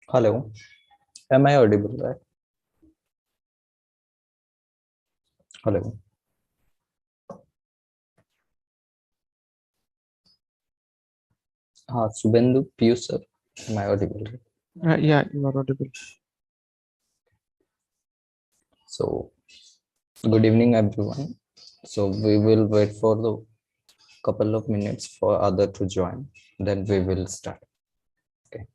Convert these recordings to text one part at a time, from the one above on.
Hello, am I audible, right? Hello. Subhendu Piyush sir, am I audible, right? Yeah, you are audible. So, good evening, everyone. So, we will wait for the couple of minutes for other to join, then we will start. Okay.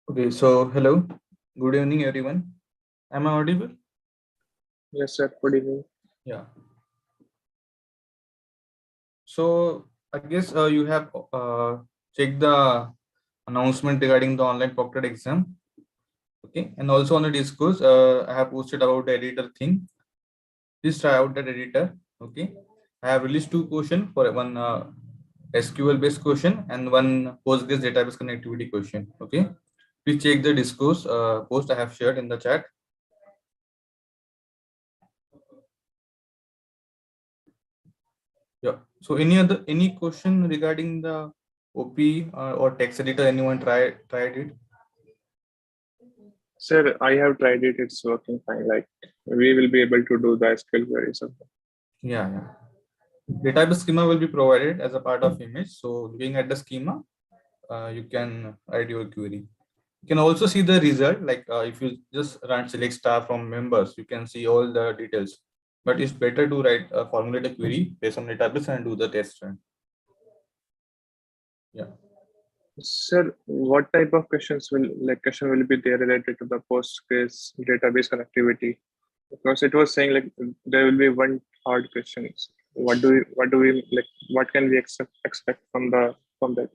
Okay, so hello, good evening, everyone. Am I audible? Yes, sir. Good evening. Yeah. So I guess you have checked the announcement regarding the online proctored exam. Okay, and also on the discourse, I have posted about the editor thing. Please try out that editor. Okay, I have released 2 questions, for one SQL based question and one Postgres database connectivity question. Okay, please check the discourse post I have shared in the chat. Yeah. So any question regarding the OP or text editor? Anyone tried it? Sir, I have tried it. It's working fine. Like we will be able to do the SQL queries. Yeah. Database schema will be provided as a part of image. So looking at the schema, you can write your query. You can also see the result. Like if you just run select star from members, you can see all the details. But it's better to write formulate a query based on database and do the test run. Yeah. Sir, what type of questions will be there related to the Postgres database connectivity? Because it was saying like there will be one hard questions. What do we like? What can we expect from that?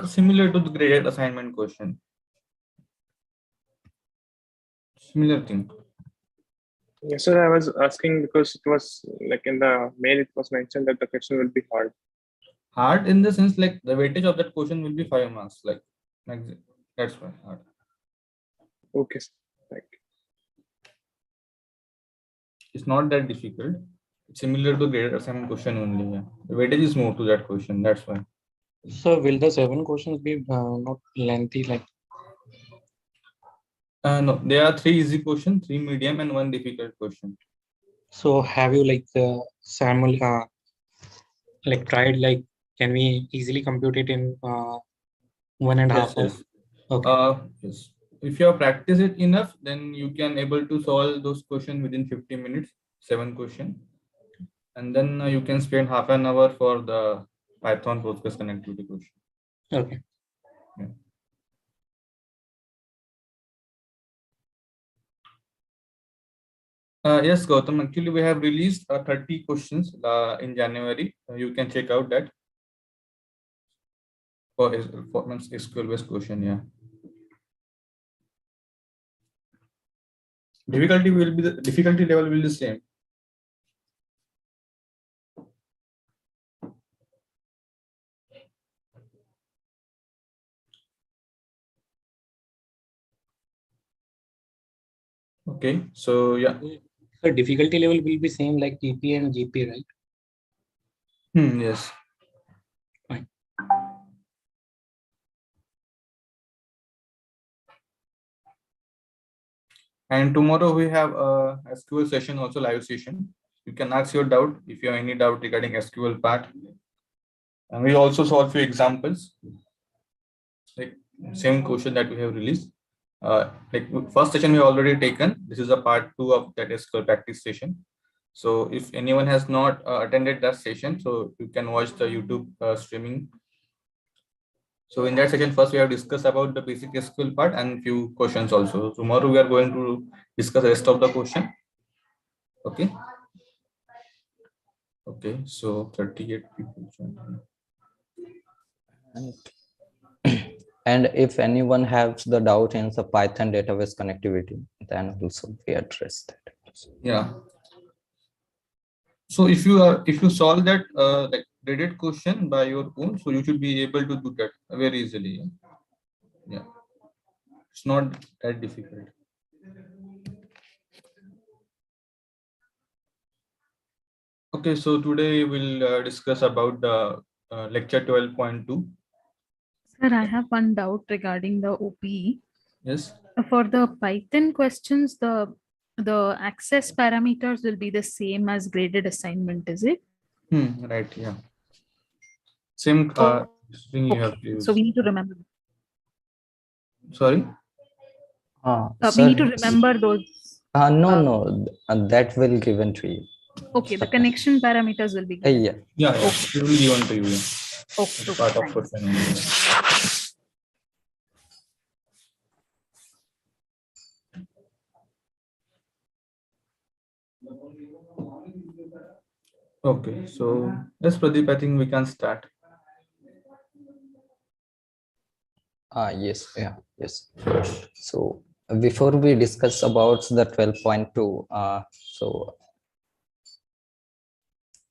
Similar to the graded assignment question. Similar thing. Yes, sir. I was asking because it was like in the mail it was mentioned that the question will be hard. Hard in the sense like the weightage of that question will be 5 marks. Like that's why hard. Okay, like It's not that difficult. It's similar to graded assignment question only. Yeah. The weightage is more to that question. That's why. So will the 7 questions be not lengthy? Like No, there are 3 easy questions, 3 medium, and 1 difficult question. so have you like like tried like can we easily compute it in 1.5 hours? Yes. Okay. Yes. If you have practiced it enough, then you can able to solve those questions within 50 minutes, 7 questions. And then you can spend half an hour for the Python Postgres connectivity question. Okay. Yeah. Yes, Gautam. Actually, we have released 30 questions in January. You can check out that for SQL based question. Yeah. Difficulty level will be the same. Okay. So yeah. So difficulty level will be same like TP and GP, right? Yes. Fine. And tomorrow we have a SQL session, also live session. You can ask your doubt if you have any doubt regarding SQL part. And we also solve few examples, like same question that we have released. Like first session we already taken. This is a part 2 of that SQL practice session. So if anyone has not attended that session, so you can watch the YouTube streaming. So in that session, first we have discussed about the basic SQL part and few questions also. Tomorrow we are going to discuss the rest of the question. Okay. Okay, so 38 people. And if anyone has the doubt in the Python database connectivity, then also we address that. Yeah. So if you solve that like graded question by your own, so you should be able to do that very easily. Yeah. It's not that difficult. Okay, so today we'll discuss about the lecture 12.2. Sir, I have one doubt regarding the OPE. Yes. For the Python questions, the access parameters will be the same as graded assignment, is it? Right. Yeah. Same string you have to use. So we need to remember. Sorry. We need to remember those. No, that will given to you. Okay, the connection parameters will be given. Yeah. It will be given to you. Okay. Part of question. Okay, so yes, Pradeep, I think we can start. Yes, yeah, yes. So before we discuss about the 12.2, so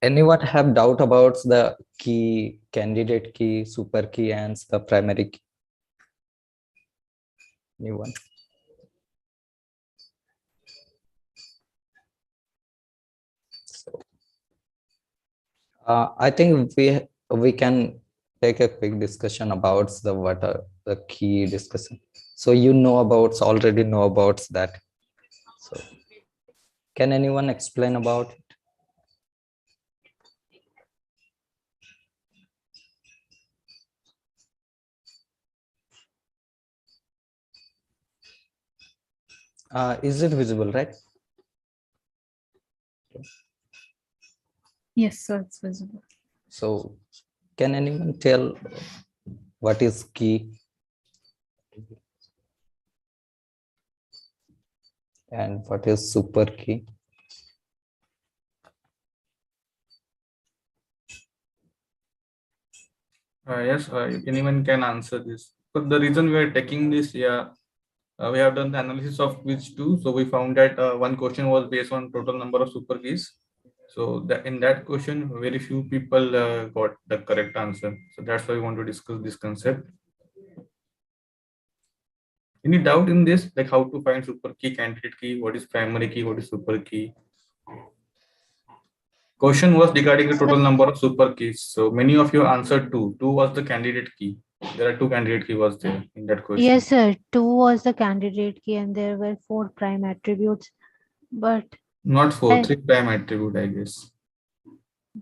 anyone have doubt about the key, candidate key, super key, and the primary key? Anyone? So, I think we can take a quick discussion about the what are the key discussion. So you know about already know about that. So can anyone explain about it? Is it visible, right? Yes, sir, it's visible. So can anyone tell what is key and what is super key? Yes, anyone can answer this. But the reason we are taking this, we have done the analysis of quiz 2. So we found that one question was based on total number of super keys. So that in that question, very few people got the correct answer. So that's why we want to discuss this concept. Any doubt in this, like how to find super key, candidate key, what is primary key, what is super key? Question was regarding the total number of super keys. So many of you answered two. Two was the candidate key. There are two candidate key was there in that question. Yes, sir. 2 was the candidate key, and there were 4 prime attributes. But Not four, I- 3 prime attribute, I guess. I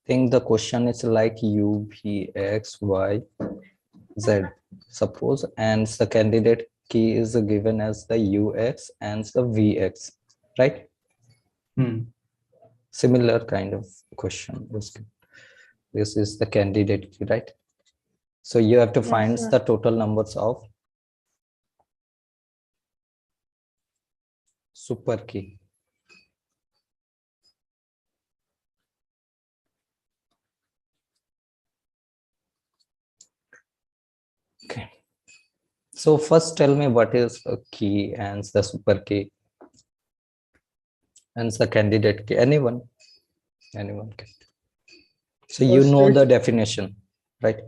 think the question is like U, V, X, Y, Z. Suppose, and the candidate key is given as the UX and the VX, right? Similar kind of question. This is the candidate key, right? So you have to Yes, find sir. the total numbers of super key. Okay. So first tell me what is a key and the super key and the candidate key. Anyone can. So you know the definition, right?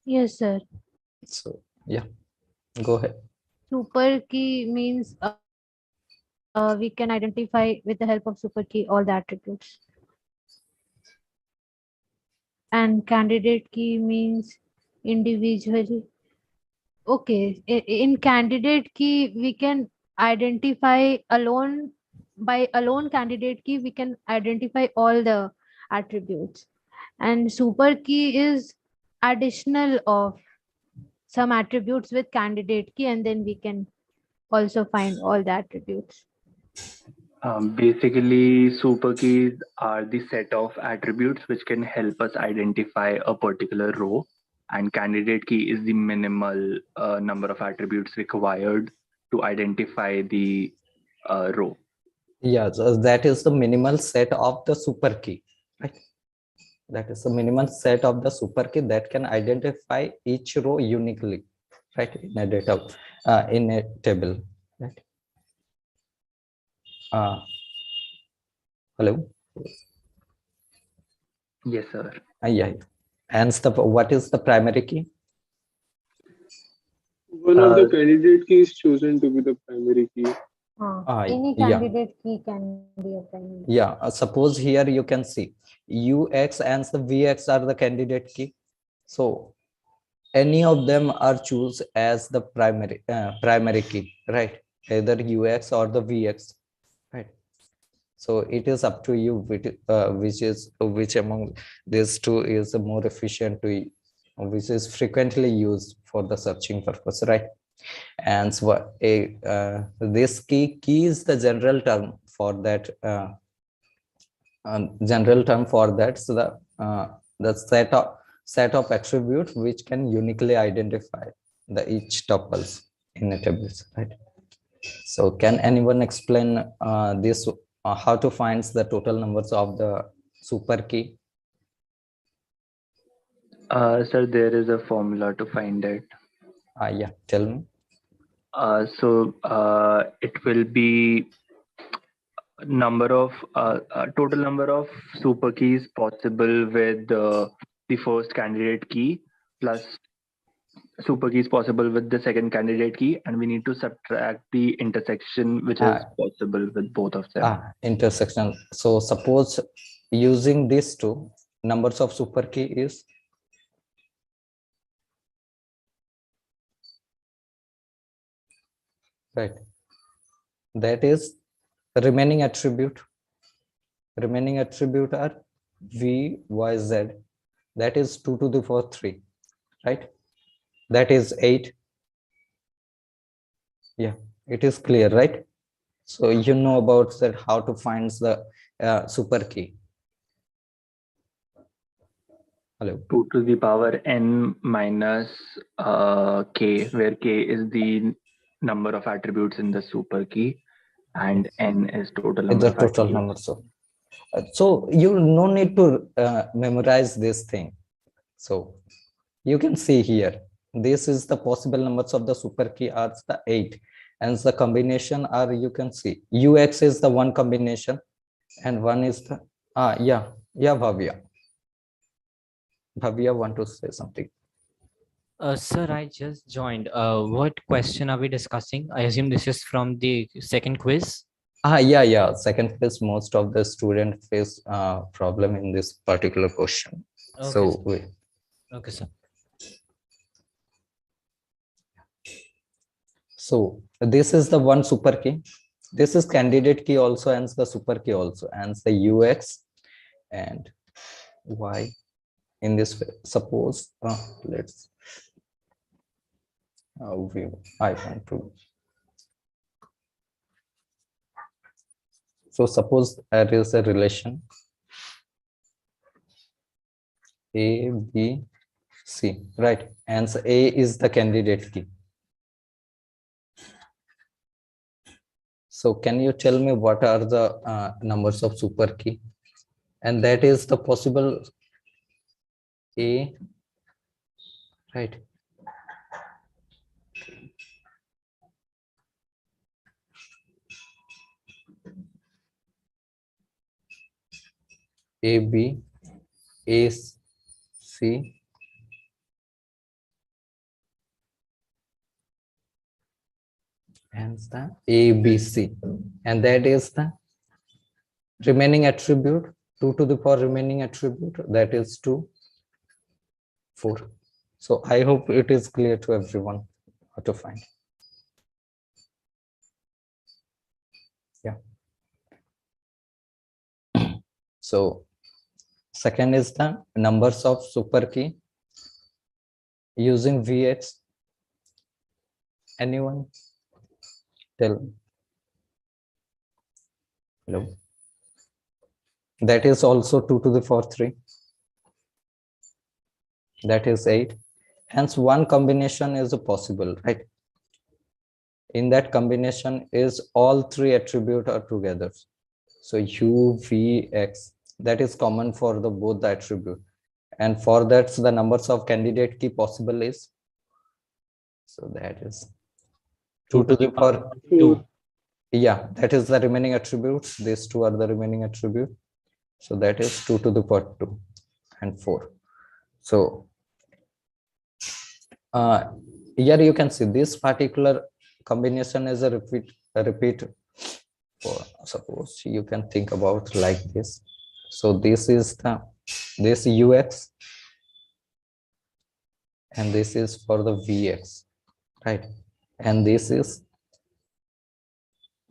Yes, sir. So yeah, go ahead. Super key means we can identify with the help of super key all the attributes. And candidate key means individually. Okay, in candidate key, we can identify alone, by alone candidate key, we can identify all the attributes. And super key is additional of some attributes with candidate key, and then we can also find all the attributes. Basically, super keys are the set of attributes which can help us identify a particular row, and candidate key is the minimal number of attributes required to identify the row. Yeah, so that is the minimal set of the super key, right? That is the minimal set of the super key that can identify each row uniquely, right? In a data, in a table, right? Hello. Yes, sir. Yeah. And what is the primary key? One of the candidate keys chosen to be the primary key. Any Yeah. candidate key can be a primary. Yeah, suppose here you can see UX and the VX are the candidate key. So any of them are choose as the primary key, right? Either UX or the VX, right? So it is up to you which among these two is more efficient to, which is frequently used for the searching purpose, right? And so this key is the general term for that. General term for that. So the set of attributes which can uniquely identify the each tuples in a table, right? So can anyone explain this how to find the total numbers of the super key? Sir, there is a formula to find it. Yeah, tell me. It will be total number of super keys possible with the first candidate key plus super keys possible with the second candidate key, and we need to subtract the intersection which is possible with both of them. Intersection. So suppose using these two, numbers of super key is right. That is remaining attribute. Remaining attribute are v, y, z. That is 2 to the power 3, right? That is 8. Yeah, it is clear, right? So you know about that, how to find the super key. Hello. 2 to the power n minus k, where k is the number of attributes in the super key, and n is total It's number a of total attributes. number. So you no need to memorize this thing. So you can see here, this is the possible numbers of the super key are the 8, and the combination are, you can see ux is the one combination and one is the Bhavya want to say something. Sir, I just joined. What question are we discussing? I assume this is from the second quiz. Yeah. Second phase, most of the student face problem in this particular question. Okay, So okay, sir. So this is the one super key. This is candidate key also, and the super key also, and the ux and y in this way. Suppose let's I want to. So suppose there is a relation A, B, C, right? And so A is the candidate key. So can you tell me what are the numbers of super key? And that is the possible A, right? A, B, A, C, and the A, B, C, and that is the remaining attribute, 2 to the power remaining attribute, that is 2, 4. So I hope it is clear to everyone how to find. Yeah. So second is the numbers of super key using Vx. Anyone? Tell. Hello. That is also 2 to the power 3. That is 8. Hence one combination is possible, right? In that combination is all three attributes are together. So u, v, x, that is common for the both the attribute. And for that, the numbers of candidate key possible is, so that is 2 to the power 2. Yeah, that is the remaining attributes. These two are the remaining attribute. So that is 2 to the power 2 and 4. So here you can see this particular combination is a repeat. For suppose you can think about like this. So this is this ux, and this is for the vx, right? And this is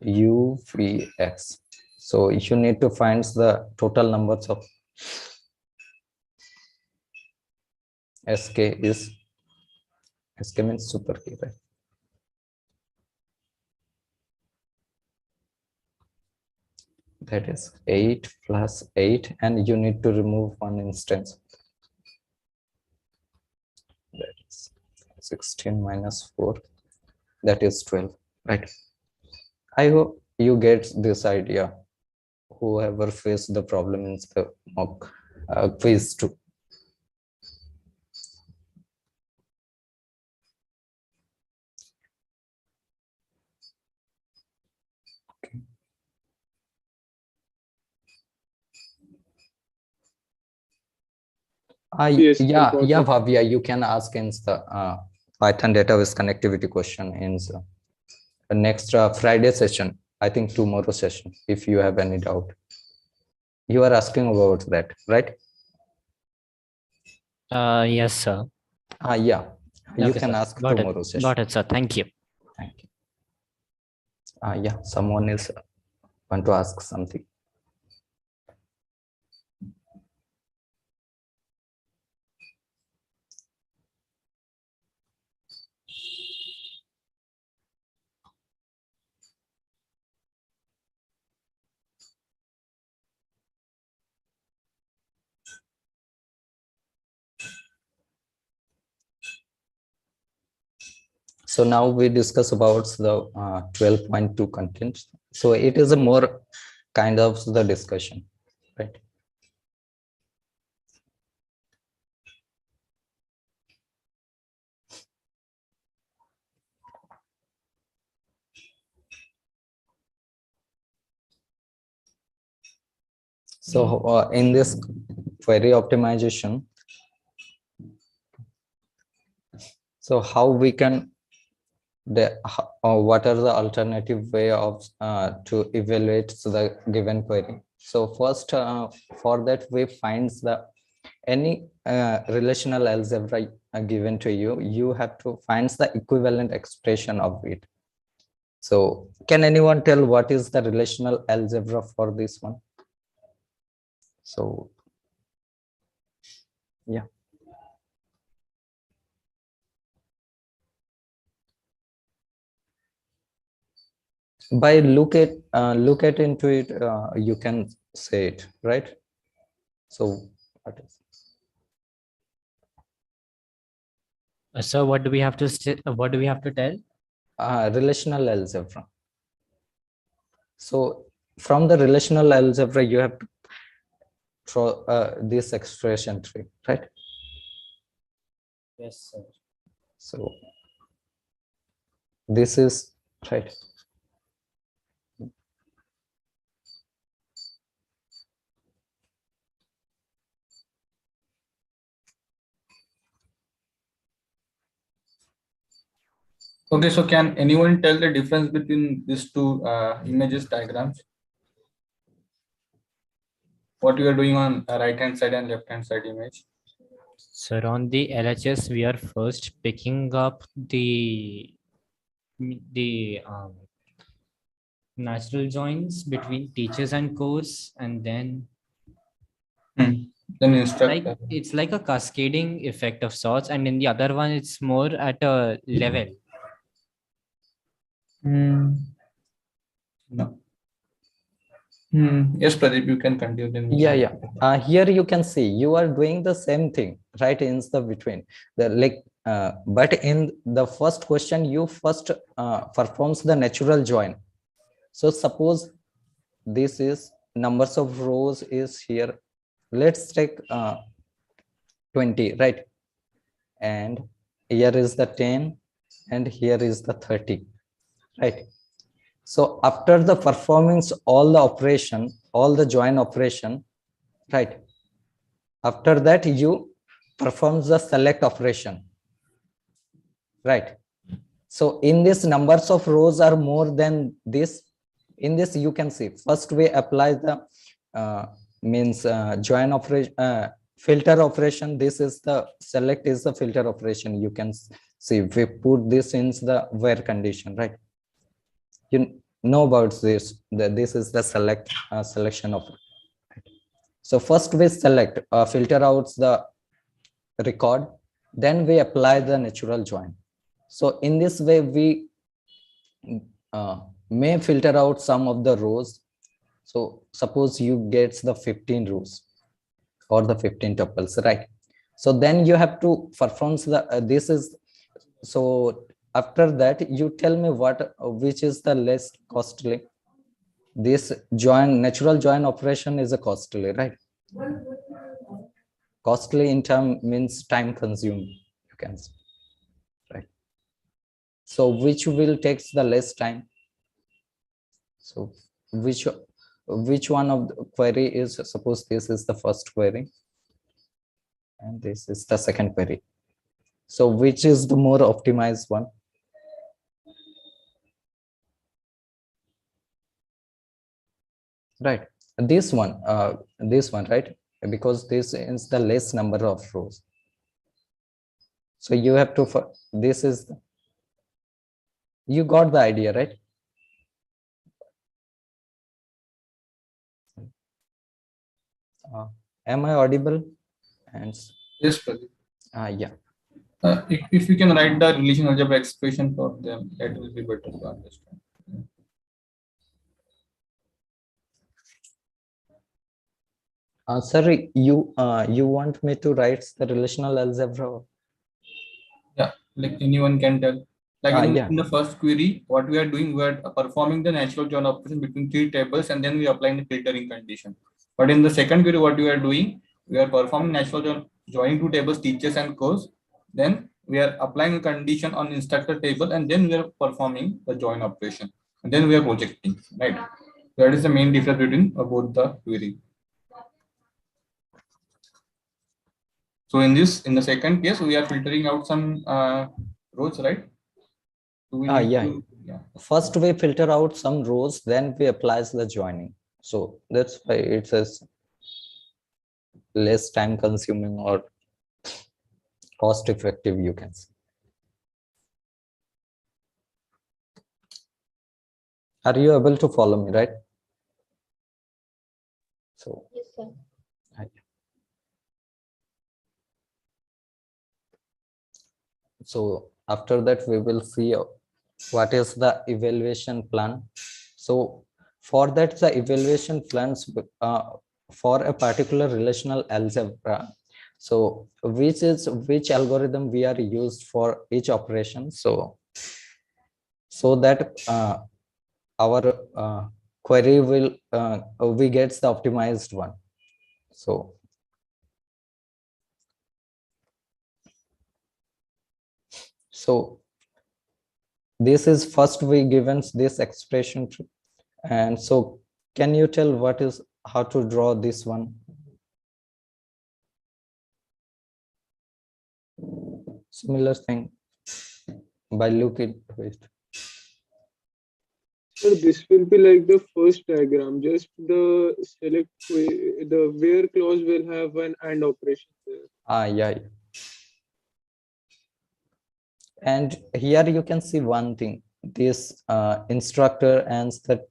uvx. So you need to find the total numbers of sk is, sk means super key, right? That is 8 plus 8, and you need to remove one instance. That is 16 minus 4, that is 12, right? I hope you get this idea, whoever faced the problem in the mock quiz too. Yes, Yeah, important. Bhavya, you can ask in the Python database connectivity question in the next Friday session. I think tomorrow session, if you have any doubt. You are asking about that, right? Yes, sir. Yeah, you Okay, can sir. ask Got tomorrow it. session. Got it, sir. Thank you. Thank you. Yeah, someone else want to ask something. So now we discuss about the 12.2 content. So it is a more kind of the discussion, right? So in this query optimization, so how we can what are the alternative way of to evaluate the given query? So first, for that we find the any relational algebra given to you, you have to find the equivalent expression of it. So can anyone tell what is the relational algebra for this one? So yeah. By look at into it, you can say it, right? So what is Sir, what do we have to what do we have to tell? relational algebra? So from the relational algebra, you have to throw this expression tree, right? Yes, sir. So this is right. Okay, so can anyone tell the difference between these two images diagrams? What you are doing on right hand side and left hand side image? Sir, on the LHS, we are first picking up the natural joins between teachers and course, and then Then instruct. like it's like a cascading effect of sorts, and in the other one, it's more at a level. No. Yes, Pradeep, you can continue. Then Here you can see you are doing the same thing, right? In the between the like, but in the first question, you first performs the natural join. So suppose this is numbers of rows is here. Let's take 20, right? And here is the 10, and here is the 30, right? So after the performance all the operation, all the join operation, right? After that you perform the select operation, right? So in this numbers of rows are more than this. In this you can see first we apply the join operation, filter operation. This is the select is the filter operation. You can see we put this in the where condition, right? You know about this, this is the select selection of. So first we select filter out the record, then we apply the natural join. So in this way we may filter out some of the rows. So suppose you get the 15 rows or the 15 tuples, right? So then you have to perform the this is, so after that you tell me what which is the less costly. This join natural join operation is a costly, right? Costly in term means time consuming, you can say, right? So which will takes the less time? So which one of the query is, suppose this is the first query, and this is the second query. So which is the more optimized one? Right, this one, right? Because this is the less number of rows. So you have to, this is, you got the idea, right? Am I audible? And Yes, Pradeep. yeah. If you can write the relational algebra expression for them, that will be better to understand. Sorry, you want me to write the relational algebra? Yeah, like anyone can tell. Like Yeah. in the first query, what we are doing, we are performing the natural join operation between three tables, and then we apply the filtering condition. But in the second query, what we are doing, we are performing natural joining two tables, teachers and course. Then we are applying a condition on instructor table, and then we are performing the join operation. And then we are projecting, right? That is the main difference between both the query. So in the second case, we are filtering out some rows, right? So Yeah. First we filter out some rows, then we apply the joining. So that's why it says less time consuming or cost effective, you can say. Are you able to follow me, right? So Yes, sir. So after that, we will see what is the evaluation plan. So for that, the evaluation plans for a particular relational algebra. So which algorithm we are used for each operation. So that our query will we gets the optimized one. So this is first we given this expression, and so can you tell what is how to draw this one? Similar thing by looking at it. So this will be like the first diagram. Just the the where clause will have an AND operation there. Yeah. And here you can see one thing, this instructor and the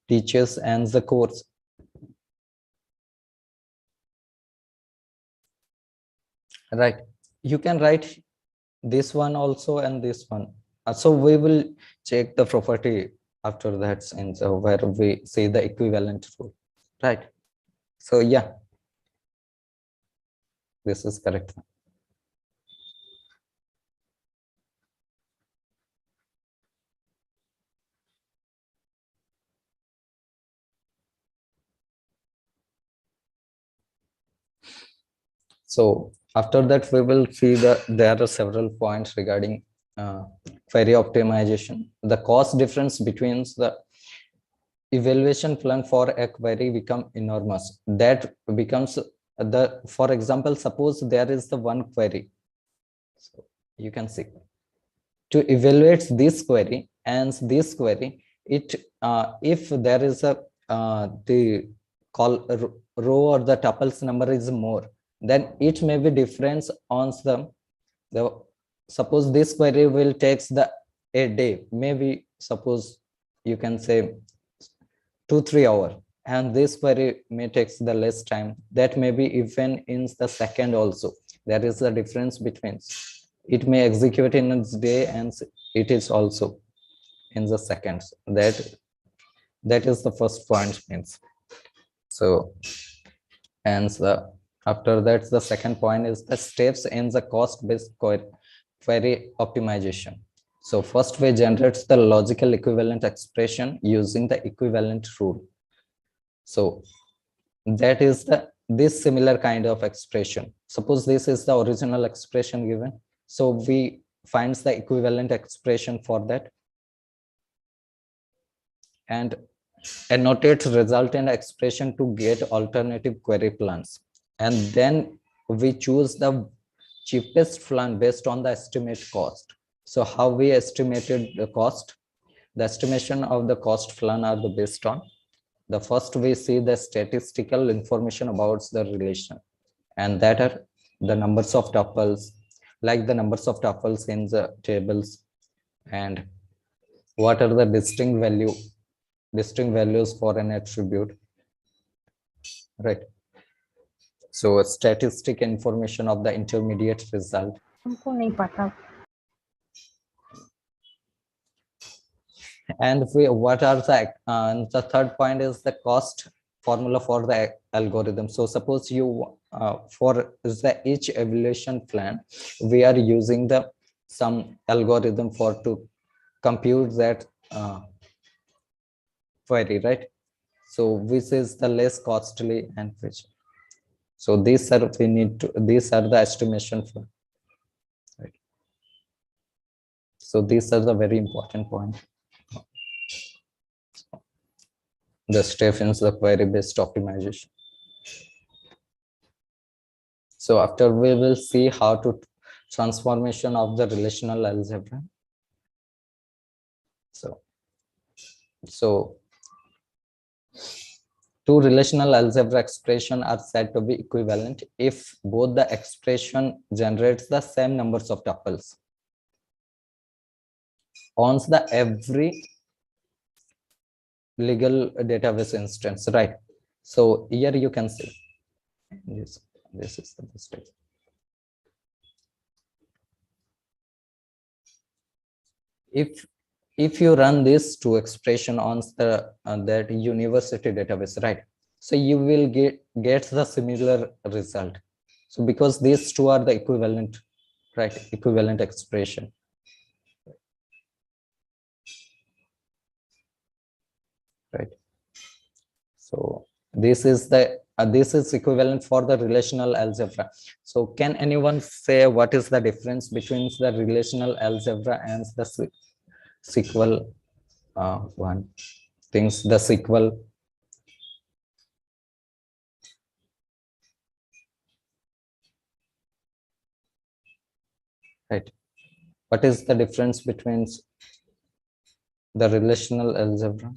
teachers and the course. Right, you can write this one also and this one. So we will check the property after that, since where we say the equivalent rule, right? So yeah, this is correct. So after that, we will see that there are several points regarding query optimization. The cost difference between the evaluation plan for a query become enormous. That becomes for example, suppose there is the one query. So you can see to evaluate this query and this query, if there is a the row or the tuples number is more, then it may be difference on the suppose this query will takes a day, maybe suppose you can say 2-3 hours, and this query may takes the less time, that may be even in the second also. There is a difference between it may execute in its day and it is also in the seconds. That is the first point means. So and after that, the second point is the steps in the cost-based query optimization. So first we generates the logical equivalent expression using the equivalent rule. So that is this similar kind of expression. Suppose this is the original expression given. So we finds the equivalent expression for that and annotates resultant expression to get alternative query plans. And then we choose the cheapest flan based on the estimate cost. So how we estimated the cost? The estimation of the cost flan are the based on the first we see the statistical information about the relation, and that are the numbers of tuples, like the numbers of tuples in the tables, and what are the distinct values for an attribute, right? So statistic information of the intermediate result. हमको नहीं पता. And what are the third point is the cost formula for the algorithm. So suppose you for each evaluation plan, we are using the some algorithm for to compute that query, right? So which is the less costly and which. So these are these are the estimation for, right? So these are the very important point. The step is the query based optimization. So after we will see how to transformation of the relational algebra. So two relational algebra expression are said to be equivalent if both the expression generates the same numbers of tuples on the every legal database instance, right? So here you can see this is the mistake. If you run this two expression on the that university database, right? So you will get the similar result. So because these two are the equivalent, right? Equivalent expression. Right. So this is the this is equivalent for the relational algebra. So can anyone say what is the difference between the relational algebra and the SQL one things, the SQL? Right. What is the difference between the relational algebra?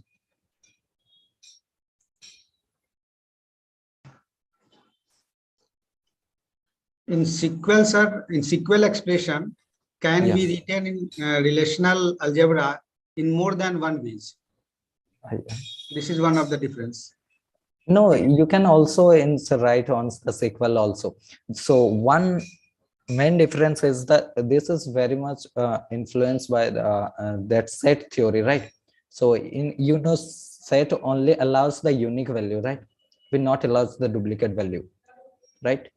In SQL, sir, in SQL expression can be written in relational algebra in more than one ways. This is one of the difference. No, you can also write on the SQL also. So one main difference is that this is very much influenced by the that set theory, right? So in set only allows the unique value, right? Will not allows the duplicate value, right?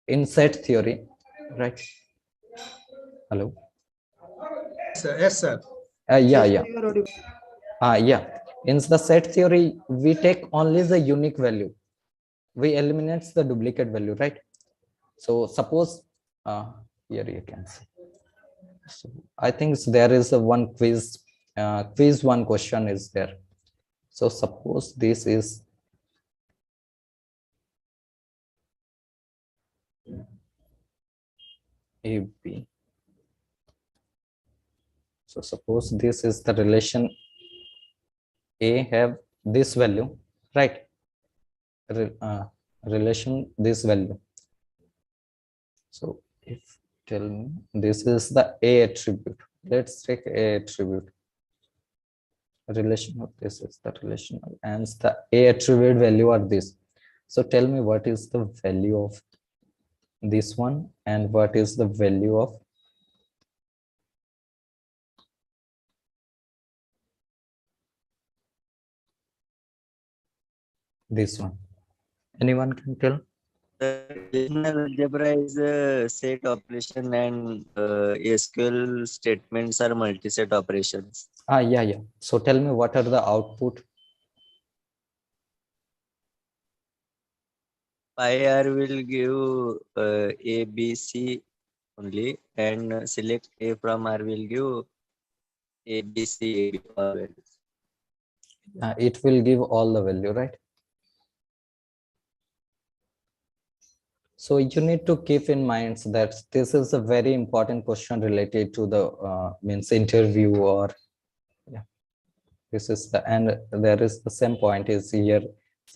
In set theory, right? Hello. Yes, sir. Yeah. Yeah. In the set theory, we take only the unique value. We eliminate the duplicate value, right? So suppose here you can see. So I think there is a one quiz one question is there. So suppose this is AB. So suppose this is the relation A have this value, right? Relation this value. So if tell me this is the A attribute. Let's take A attribute. Relational, this is the relational, and the A attribute value are this. So tell me what is the value of this one and what is the value of this one. Anyone can tell? Relational algebra is a set operation and SQL statements are multi-set operations. Yeah. So tell me what are the output? Pi r will give A, B, C only, and select A from R will give A, B, C, A, B all values. It will give all the value, right? So you need to keep in mind that this is a very important question related to the means interview, or yeah, this is the, and there is the same point is here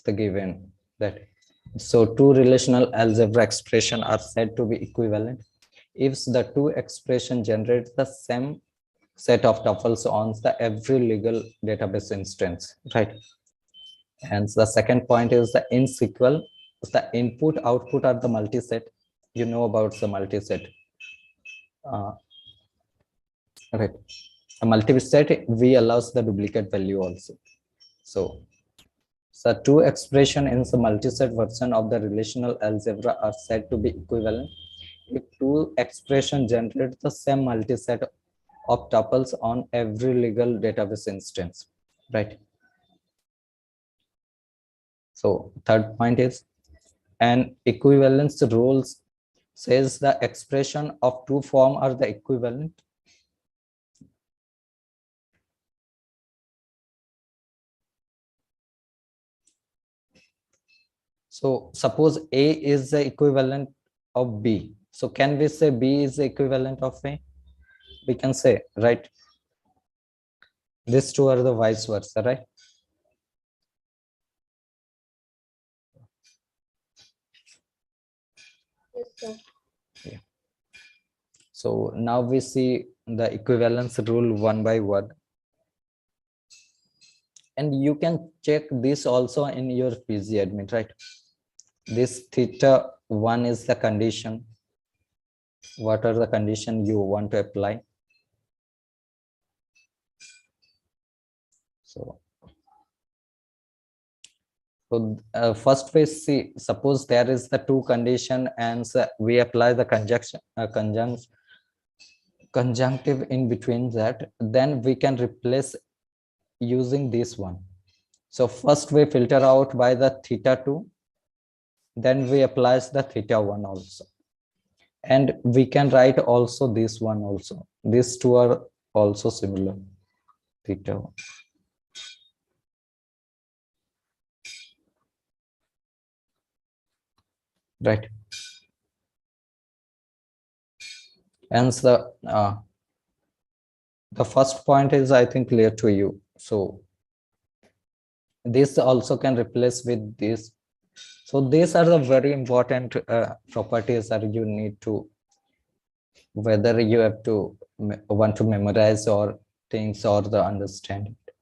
the given that so two relational algebra expression are said to be equivalent if the two expression generate the same set of tuples on the every legal database instance, right? And the second point is the in SQL, the input output are the multiset. You know about the multiset, right? A multiset V allows the duplicate value also. So the two expression in the multiset version of the relational algebra are said to be equivalent if two expression generate the same multiset of tuples on every legal database instance, right? So third point is an equivalence rules says the expression of two form are the equivalent. So suppose A is the equivalent of B. So can we say B is the equivalent of A? We can say, right? These two are the vice versa, right? Yes, sir. Yeah. So now we see the equivalence rule one by one. And you can check this also in your PG admin, right? This theta 1 is the condition. What are the condition you want to apply? So first we see, suppose there is the two condition and we apply the conjunctive in between that, then we can replace using this one. So first we filter out by the theta 2, then we apply the theta 1 also. And we can write also this one also. These two are also similar, theta 1. Right. And the first point is, I think, clear to you. So this also can replace with this. So these are the very important properties that you need to, whether you have to want to memorize or things or the understand it.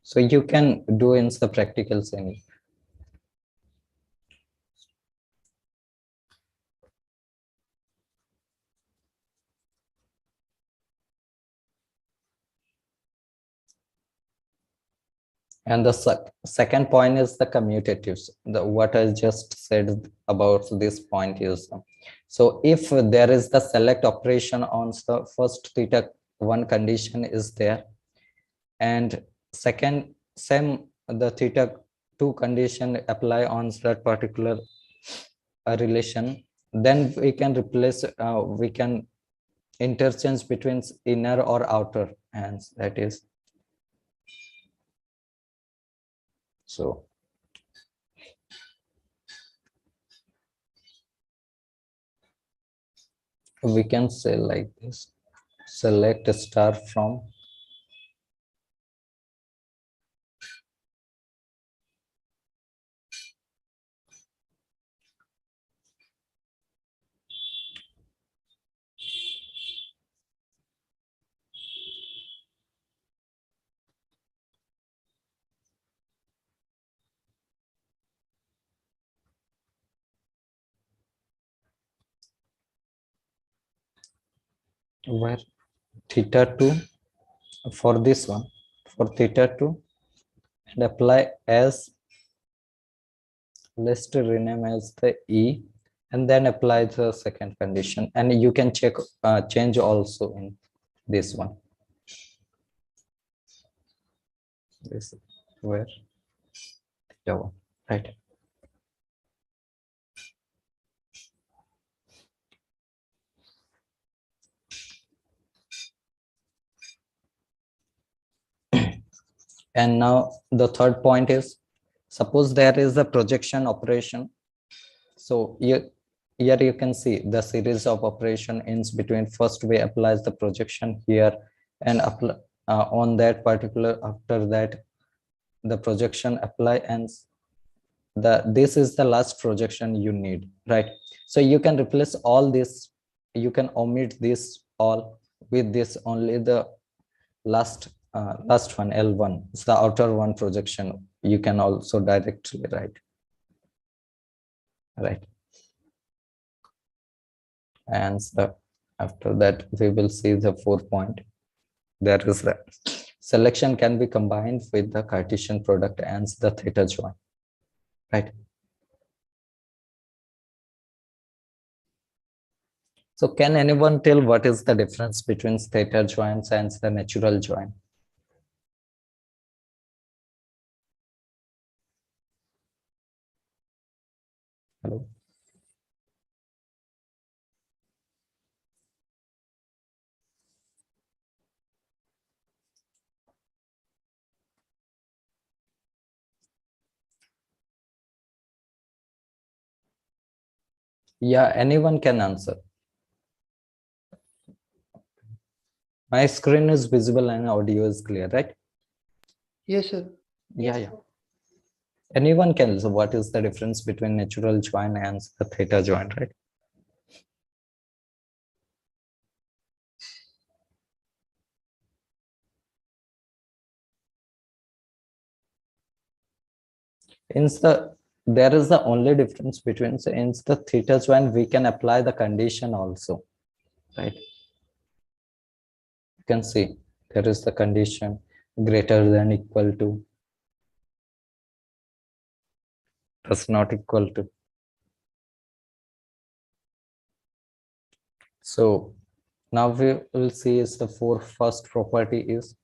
So you can do in the practical thing. And the second point is the commutatives. What I just said about this point is, so if there is the select operation on the first theta 1 condition is there, and second same the theta 2 condition apply on that particular relation, then we can replace, we can interchange between inner or outer, and that is so. We can say like this, select a star from where theta 2 for this one, for theta 2, and apply as, let's rename as the E, and then apply the second condition, and you can check change also in this one. This where theta 1, right? And now the third point is, suppose there is a projection operation So here you can see the series of operation ends between first we applies the projection here and apply on that particular, after that the projection apply, and this is the last projection you need, right? So you can replace all this, you can omit this all with this, only the last one, L1 is the outer one projection, you can also directly write, right? And after that we will see the 4 point. There is the selection can be combined with the Cartesian product and the theta join, right? So can anyone tell what is the difference between theta joins and the natural join? Hello. Yeah, anyone can answer. My screen is visible and audio is clear, right? Yes, sir. Yeah. Anyone can. So what is the difference between natural join and the theta join, right? There is the only difference between, so in the theta join we can apply the condition also, right? You can see there is the condition greater than equal to, does not equal to. So now we will see is the first property is,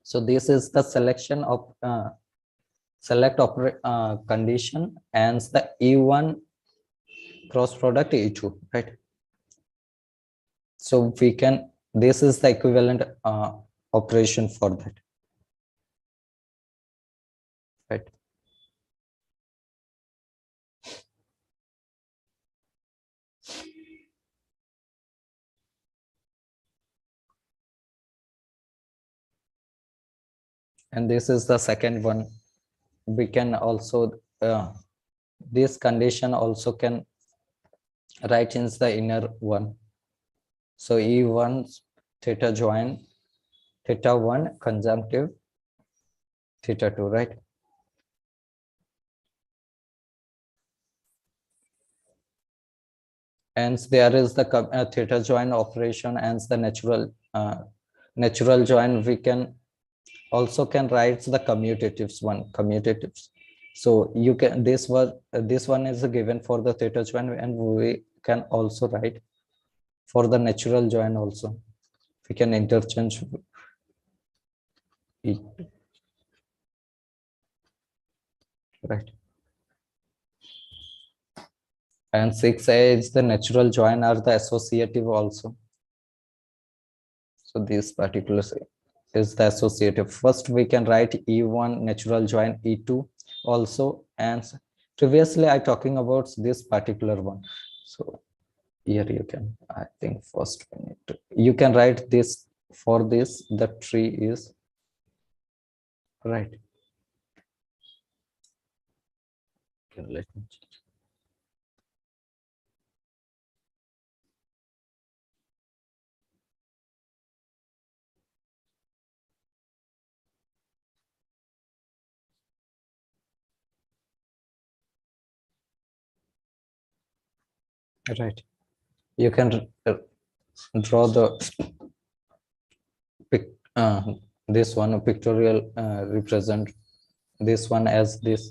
so this is the selection of select condition and the E1 cross product E2, right? So we can, this is the equivalent operation for that, right? And this is the second one. We can also this condition also can write in the inner one. So E1 theta join theta 1 conjunctive theta 2, right? And there is the theta join operation and the natural join. We can also can write the commutatives commutatives. So you can, this one is given for the theta join, and we can also write for the natural join also. We can interchange it, right? And 6a is the natural join are the associative also. So this particular is the associative. First we can write E1 natural join E2 also, and previously I talking about this particular one. So here you can, I think first we need to, you can write this for this, the tree is right. Okay, let me check. Right, you can draw the this one pictorial represent this one as this,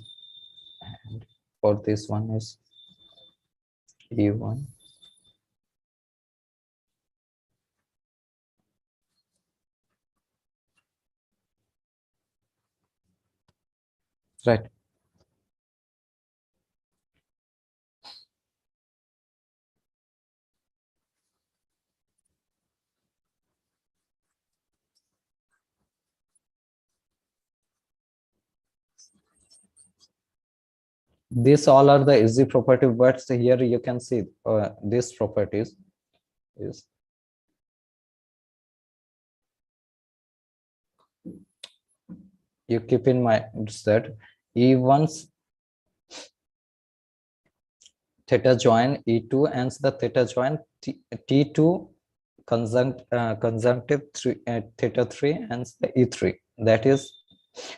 and for this one is E1 right. These all are the easy property, but here you can see these properties is you keep in mind that E1's theta join E2 and the theta join T2 conjunctive theta 3 and the E3. That is,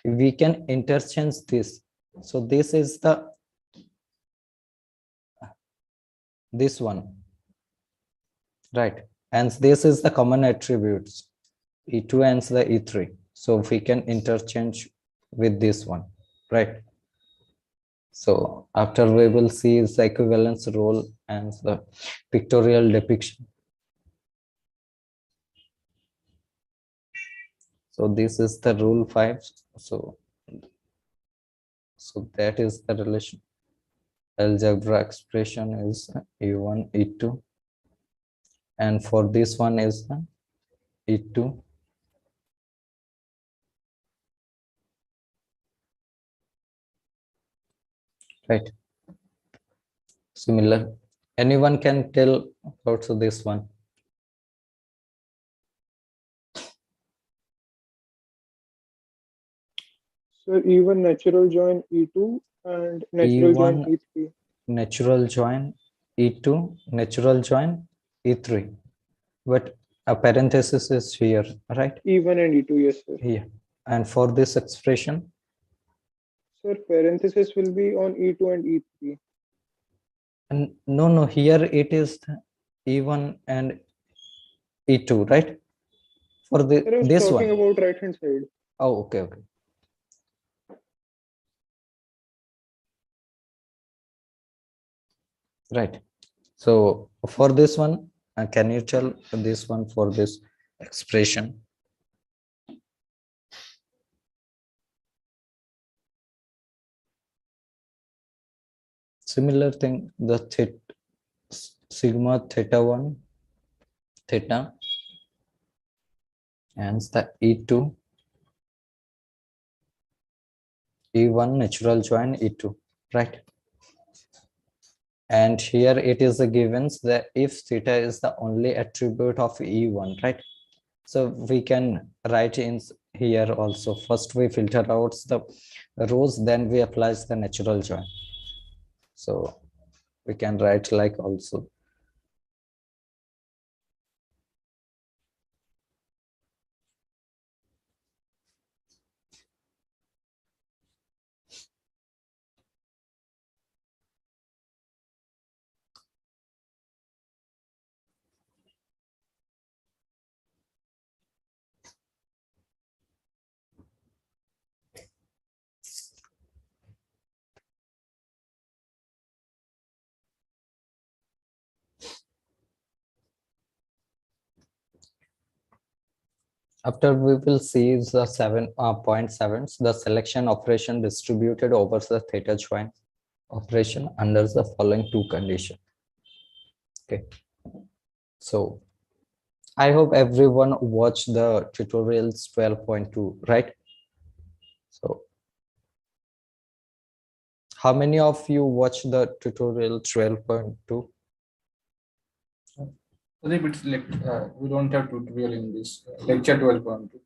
we can interchange this. So this is this one, right? And this is the common attributes E2 and the E3. So we can interchange with this one, right? So after we will see the equivalence rule and the pictorial depiction. So this is the rule 5. So that is the relation. Algebra expression is E1, E2. And for this one is E2. Right. Similar. Anyone can tell about this one? So E1 natural join E2 and natural join E1 E3. natural join E2, natural join E3. But a parenthesis is here, right? E1 and E2, yes, sir. Here. And for this expression? Sir, parenthesis will be on E2 and E3. And no, here it is E1 and E2, right? For Sir, I was this talking one. about right-hand side. Oh, okay. Right. So for this one, can you tell this one for this expression? Similar thing, the sigma theta 1 theta and the E2 E1 natural join E2, right? And here it is a given that if theta is the only attribute of E1, right? So we can write in here also. First we filter out the rows, then we apply the natural join. So we can write like also. After we will see the 7.7, the selection operation distributed over the theta join operation under the following two conditions. Okay. So I hope everyone watched the tutorials 12.2, right? So how many of you watched the tutorial 12.2? It's like we don't have tutorial in this lecture 12.2.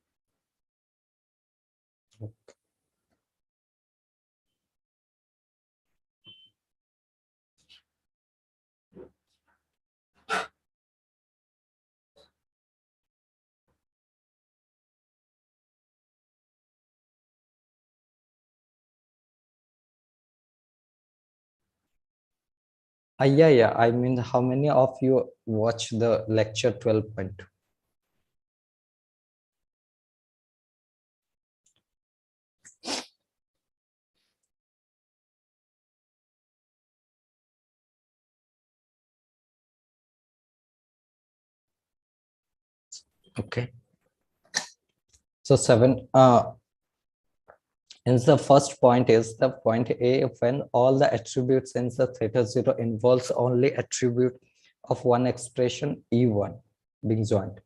Yeah. I mean, how many of you watched the lecture 12.2? Okay. So 7 and the first point is the point A, when all the attributes in the theta 0 involves only attribute of one expression E1 being joined.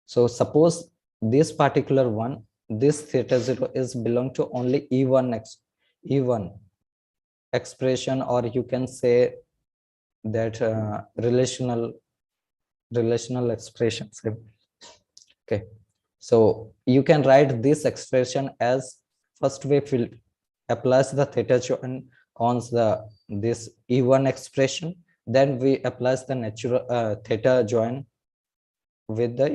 So suppose this particular one, this theta 0 is belong to only E1 expression, or you can say that relational expressions. Okay, so you can write this expression as first we applies the theta join on this E1 expression, then we applies the natural theta join with the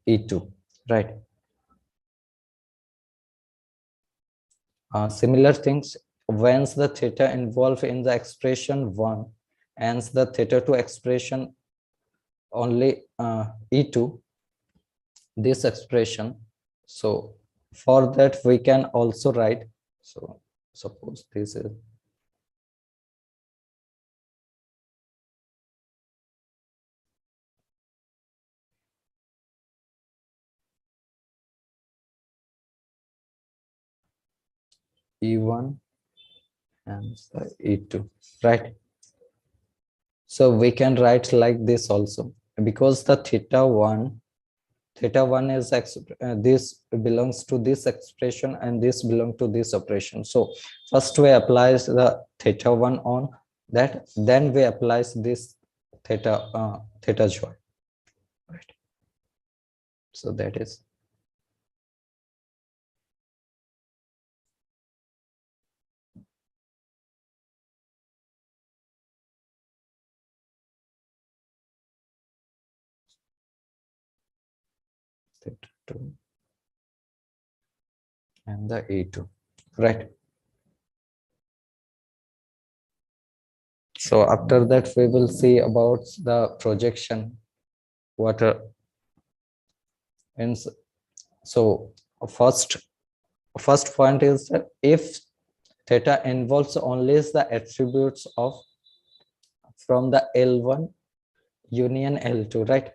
E2, right? Similar things, once the theta involved in the expression 1 and the theta 2 expression only E2, this expression. So for that we can also write, so suppose this is E1 and the E2, right? So we can write like this also, because the theta 1 is this belongs to this expression and this belongs to this operation. So first we applies the theta 1 on that, then we applies this theta join, right? So that is theta 2 and the E2, right? So after that we will see about the projection, what and so first point is that if theta involves only the attributes of from the L1 union L2, right?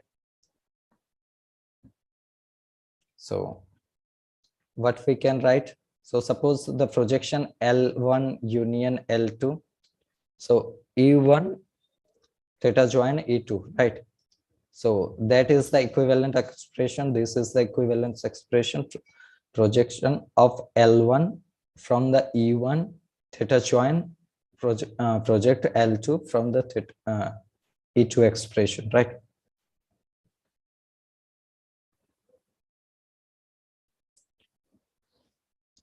So what we can write, so suppose the projection L1 union L2, so E1 theta join E2, right? So that is the equivalent expression. This is the equivalence expression, projection of L1 from the E1 theta join project L2 from the E2 expression, right?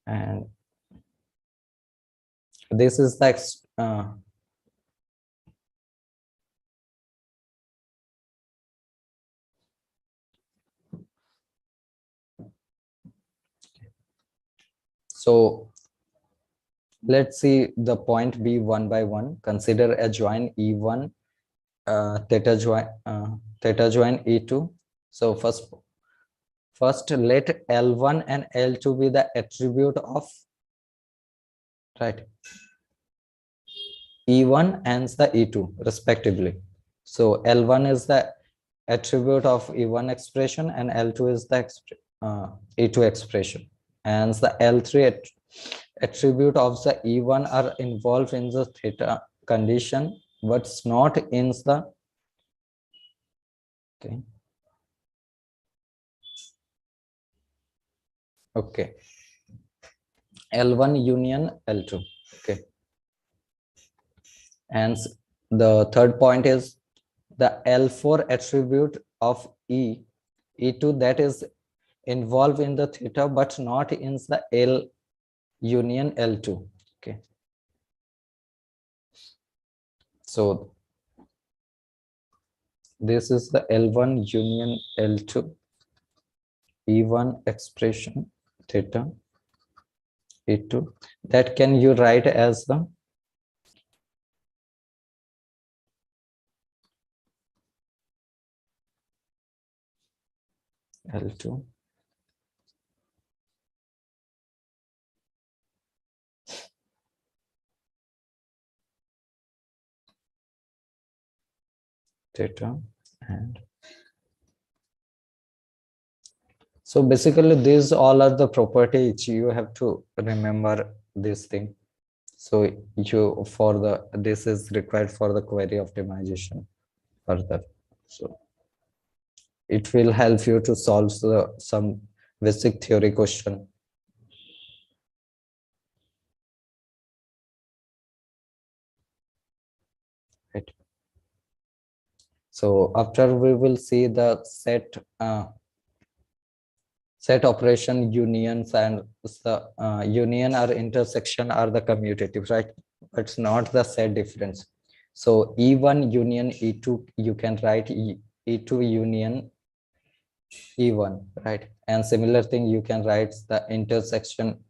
And this is the so let's see the point B one by one. Consider a join E1 theta join E2. So first let L1 and L2 be the attribute of, right, E1 and the E2 respectively. So L1 is the attribute of E1 expression and L2 is the E2 expression, and the L3 attribute of the E1 are involved in the theta condition but not in the, okay, L1 union L2, okay. And the third point is the L4 attribute of E2 that is involved in the theta but not in the L union L2, okay. So this is the L1 union L2 E1 expression theta E2, that can you write as the L2 theta, and so basically these all are the properties you have to remember this thing. So you for the this is required for the query optimization further. So it will help you to solve some basic theory question. So after we will see the set operation unions, and the union or intersection are the commutative, right? It's not the set difference. So E1 union E2, you can write E2 union E1, right? And similar thing, you can write the intersection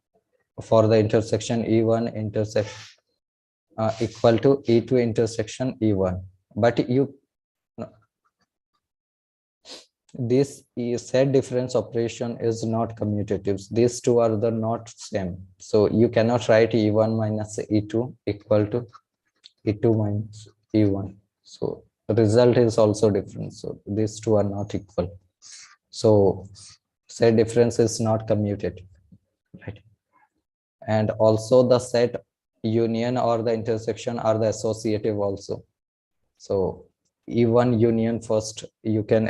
for the intersection E1 intersection equal to E2 intersection E1. But this set difference operation is not commutative. These two are the not same. So you cannot write E1 minus E2 equal to E2 minus E1. So the result is also different. So these two are not equal. So set difference is not commutative, right? And also the set union or the intersection are the associative also. So E1 union first, you can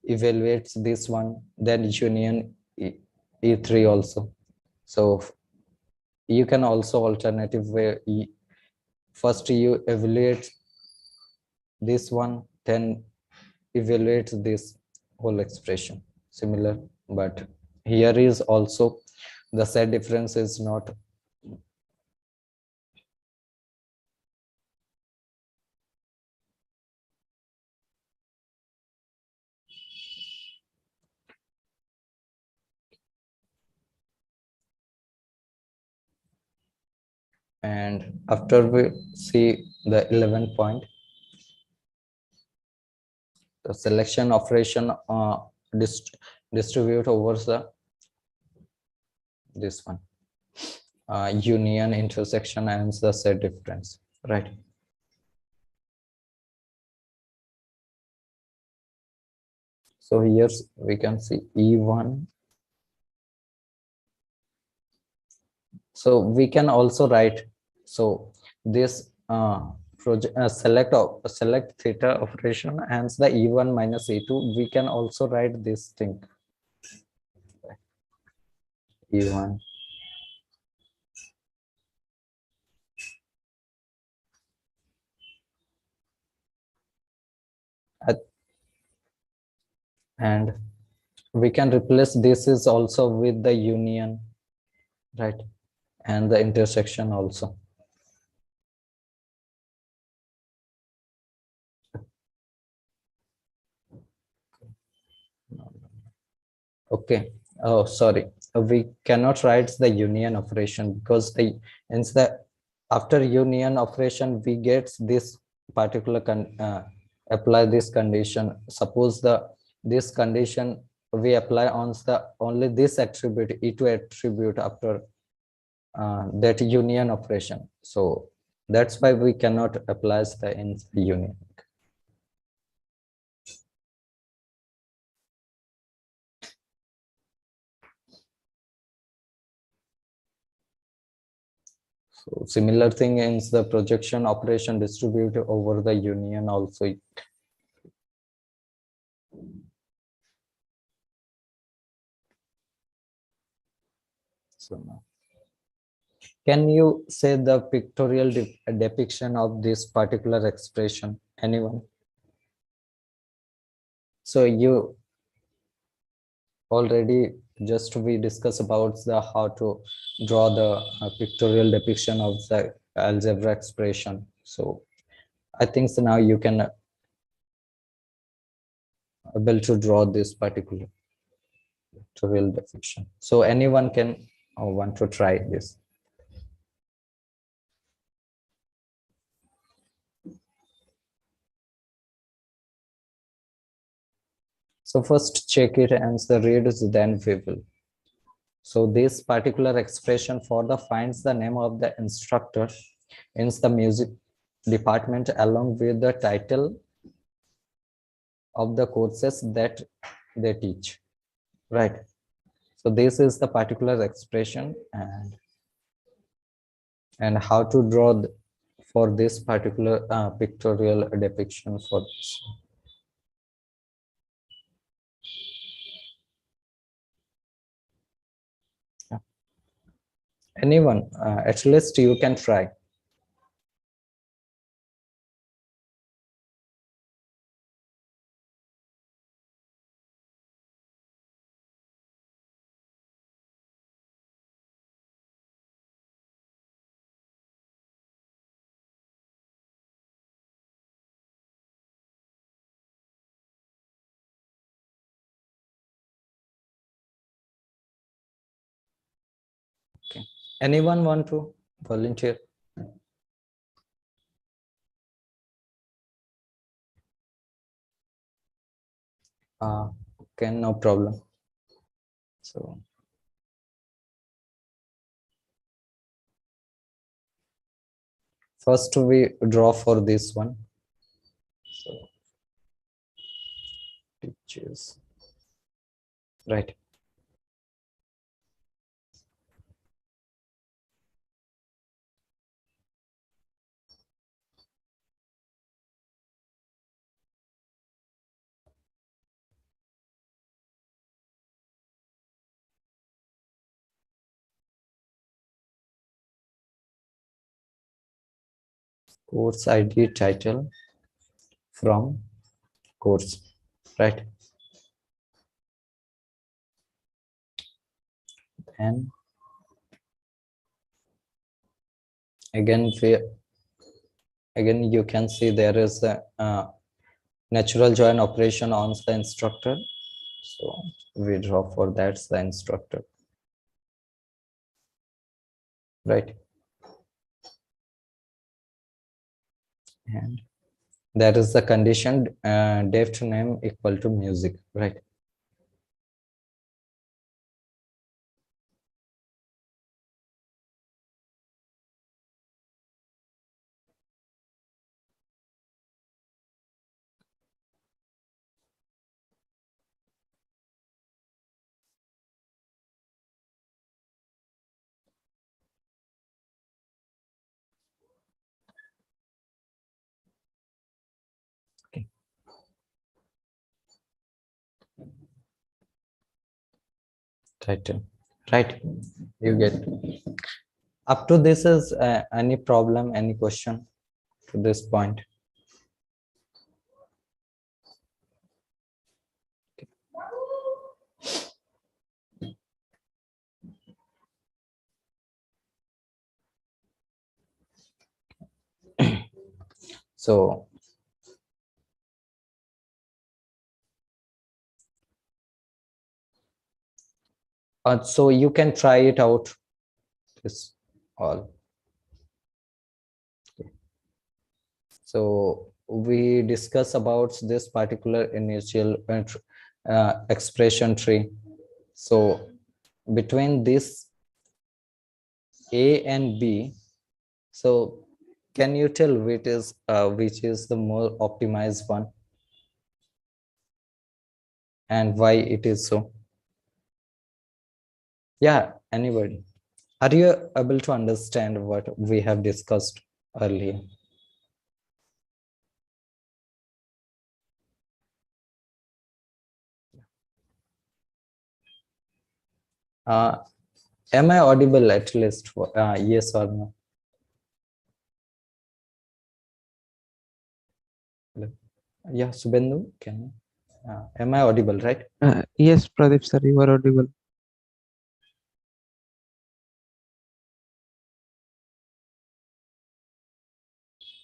evaluate this one, then union E3 also. So you can also alternative way, first you evaluate this one, then evaluate this whole expression, similar. But here is also the set difference is not and after we see the 11th point, the selection operation distribute over the this one union intersection and the set difference, right? So here we can see E1. So we can also write, so this select theta operation and the E1 minus E2, we can also write this thing, E1 and we can replace this is also with the union, right? And the intersection also. Okay. Oh, sorry. We cannot write the union operation because instead after union operation we get this particular apply this condition. Suppose this condition we apply on the only this attribute E2 attribute after that union operation. So that's why we cannot apply the in the union. So similar thing in the projection operation distribute over the union also. So now, can you say the pictorial depiction of this particular expression? Anyone? So you already just we discuss about the how to draw the pictorial depiction of the algebra expression. So I think so now you can able to draw this particular pictorial depiction. So anyone can want to try this. So first check it and the read is then we will. So this particular expression for the finds the name of the instructor in the music department along with the title of the courses that they teach, right? So this is the particular expression and how to draw for this particular pictorial depiction for this. Anyone, at least you can try. Anyone want to volunteer? Okay, no problem. So first we draw for this one. So teachers, right? Course ID title from course, right? And again you can see there is a natural join operation on the instructor. So we draw for that's the instructor, right? And that is the condition def name equal to music, right? Okay. Title, right? You get up to this is any problem, any question to this point? So so you can try it out, this all. Okay. So we discuss about this particular initial expression tree. So between this A and B, so can you tell which is the more optimized one and why it is so? Yeah, anybody? Are you able to understand what we have discussed earlier? Am I audible at least? Yes or no? Hello? Yeah, Subhendu, can you? Am I audible, right? Yes, Pradeep sir, you are audible.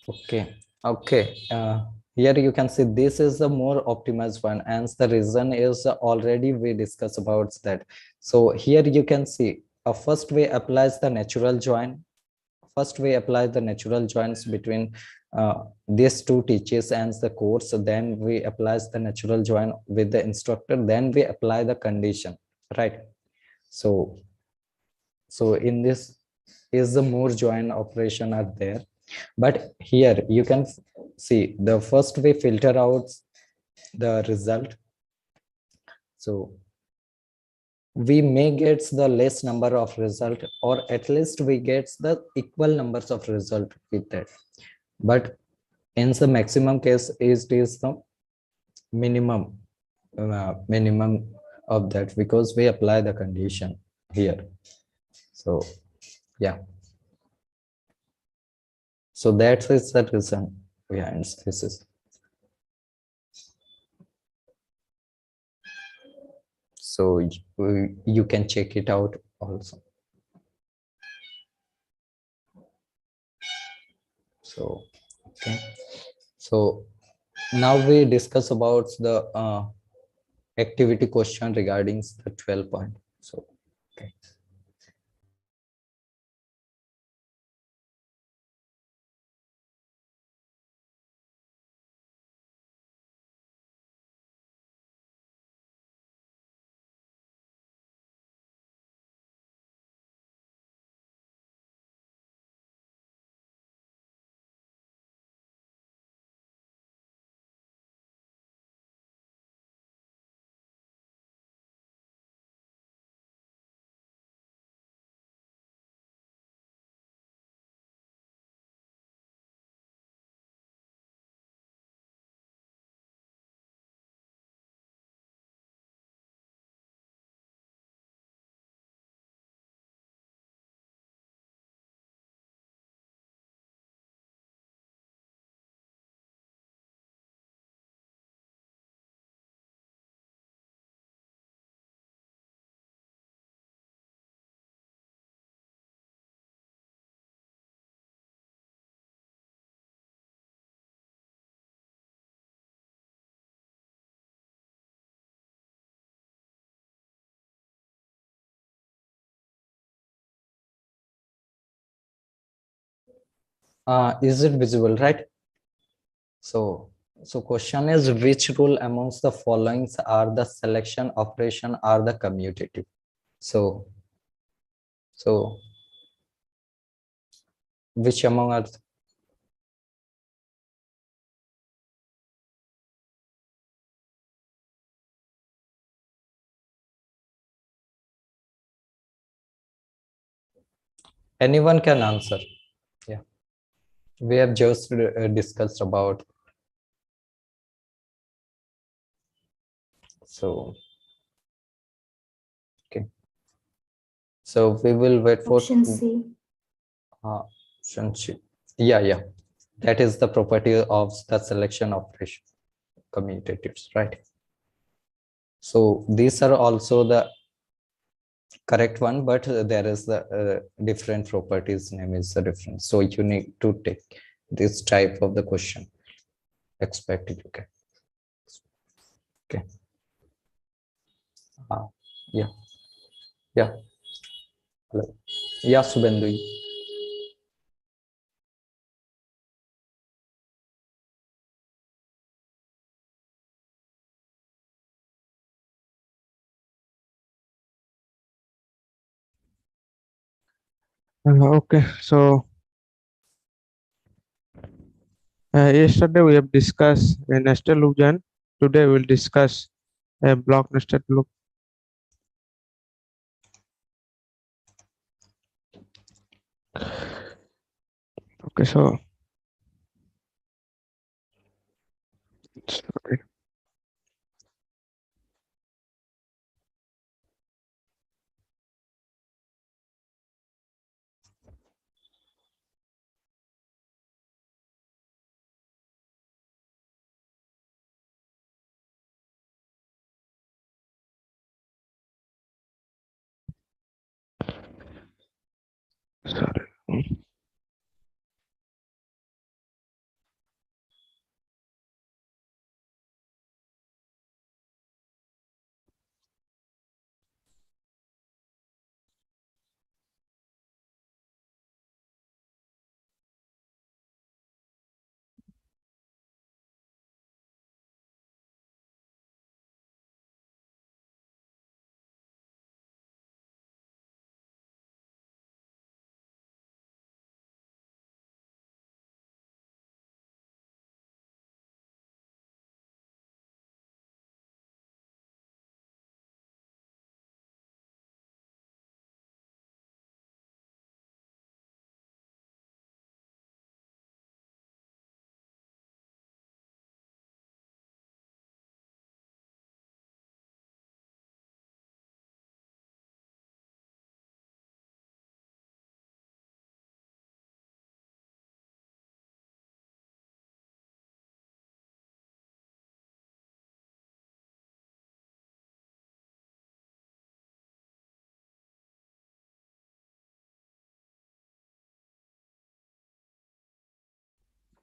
Okay, okay. Here you can see this is the more optimized one, and the reason is already we discussed about that. So here you can see first we applies the natural join. First we apply the natural joins between these two teachers and the course. Then we applies the natural join with the instructor. Then we apply the condition, right? So in this is the more join operation are there. But here you can see the first we filter out the result. So we may get the less number of result, or at least we get the equal numbers of result with that. But in the maximum case, it is the minimum of that, because we apply the condition here. So yeah, so that is the reason behind this is. So you can check it out also. So okay, so now we discuss about the activity question regarding the 12 point. So okay, Is it visible, right? So question is, which rule amongst the following are the selection operation are the commutative? So which among are anyone can answer? Yeah, we have just discussed about. So okay, so we will wait for Option C. option C. Yeah, that is the property of the selection operation, commutatives, right? So these are also the correct one, but there is the different properties name is the different. So you need to take this type of the question expected. Okay. Yeah. Hello. Yeah, Subhendu. Okay, so yesterday we have discussed a nested loop gen. Today we'll discuss a block nested loop. Okay, so sorry. Sorry.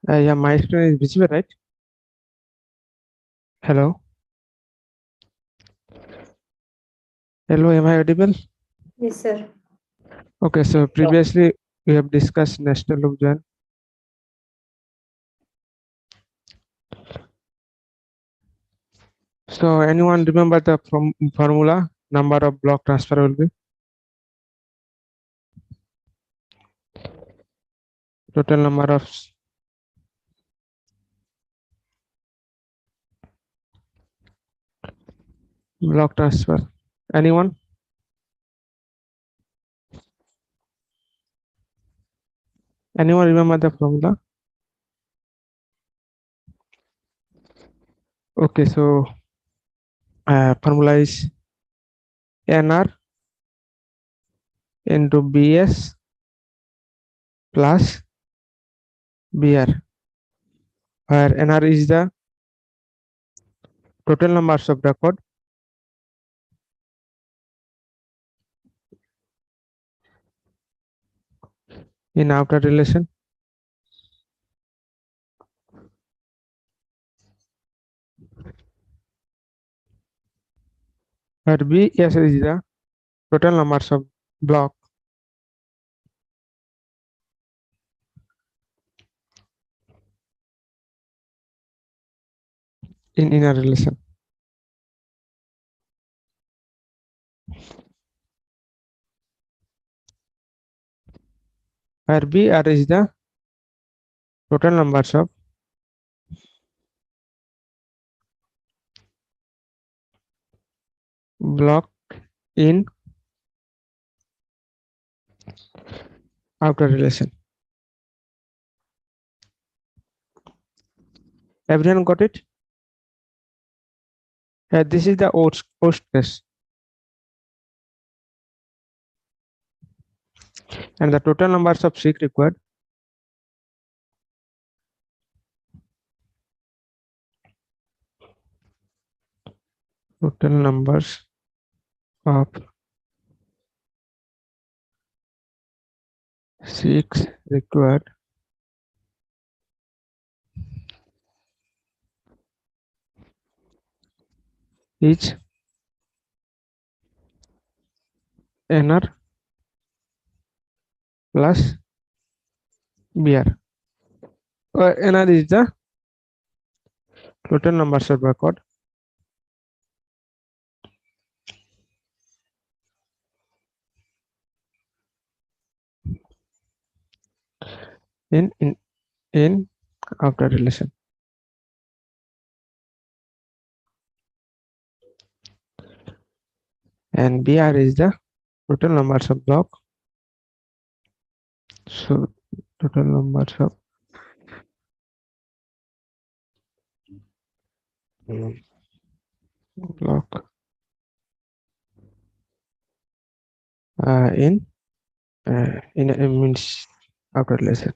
Yeah, my screen is visible, right? Hello. Hello, am I audible? Yes, sir. Okay, so previously we have discussed nested loop gen. So anyone remember the formula? Number of block transfer will be total number of block transfer. Anyone? Anyone remember the formula? Okay, so formula is NR into BS plus BR, where NR is the total numbers of record in outer relation, where BS is the total numbers of block in a relation. Where BR is the total numbers of block in outer relation. Everyone got it? This is the host case. And the total numbers of seek required total numbers of seeks required is NR plus BR. NR is the total numbers of record in outer relation. And BR is the total numbers of block. So total numbers of block in means outer relation.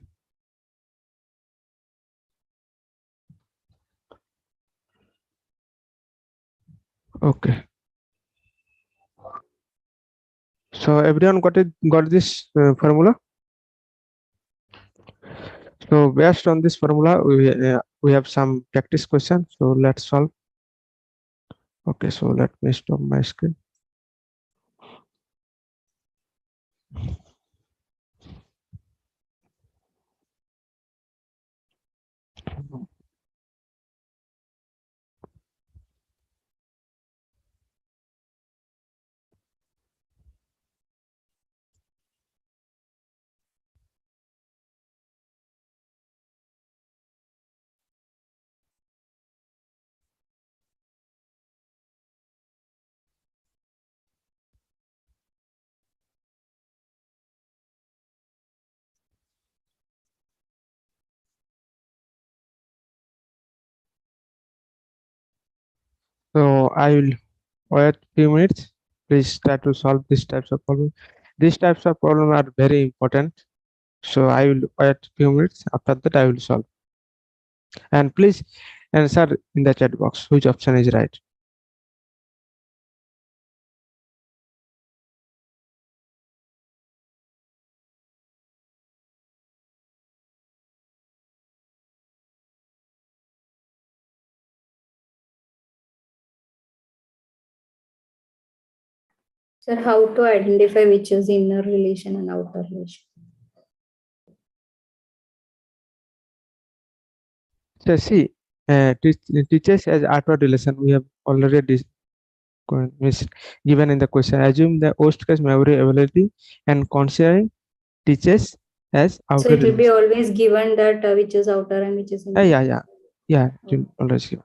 Okay. So everyone got this formula. So based on this formula, we have some practice questions. So let's solve. Okay, so let me stop my screen. So I will wait few minutes. Please try to solve these types of problem. These types of problem are very important. So I will wait few minutes. After that, I will solve. And please answer in the chat box which option is right. Sir, how to identify which is inner relation and outer relation? So see, teachers as outward relation we have already given in the question. Assume the host case memory ability and considering teachers as So outer it will be relation. always given that which is outer and which is inner. Yeah. It will always given.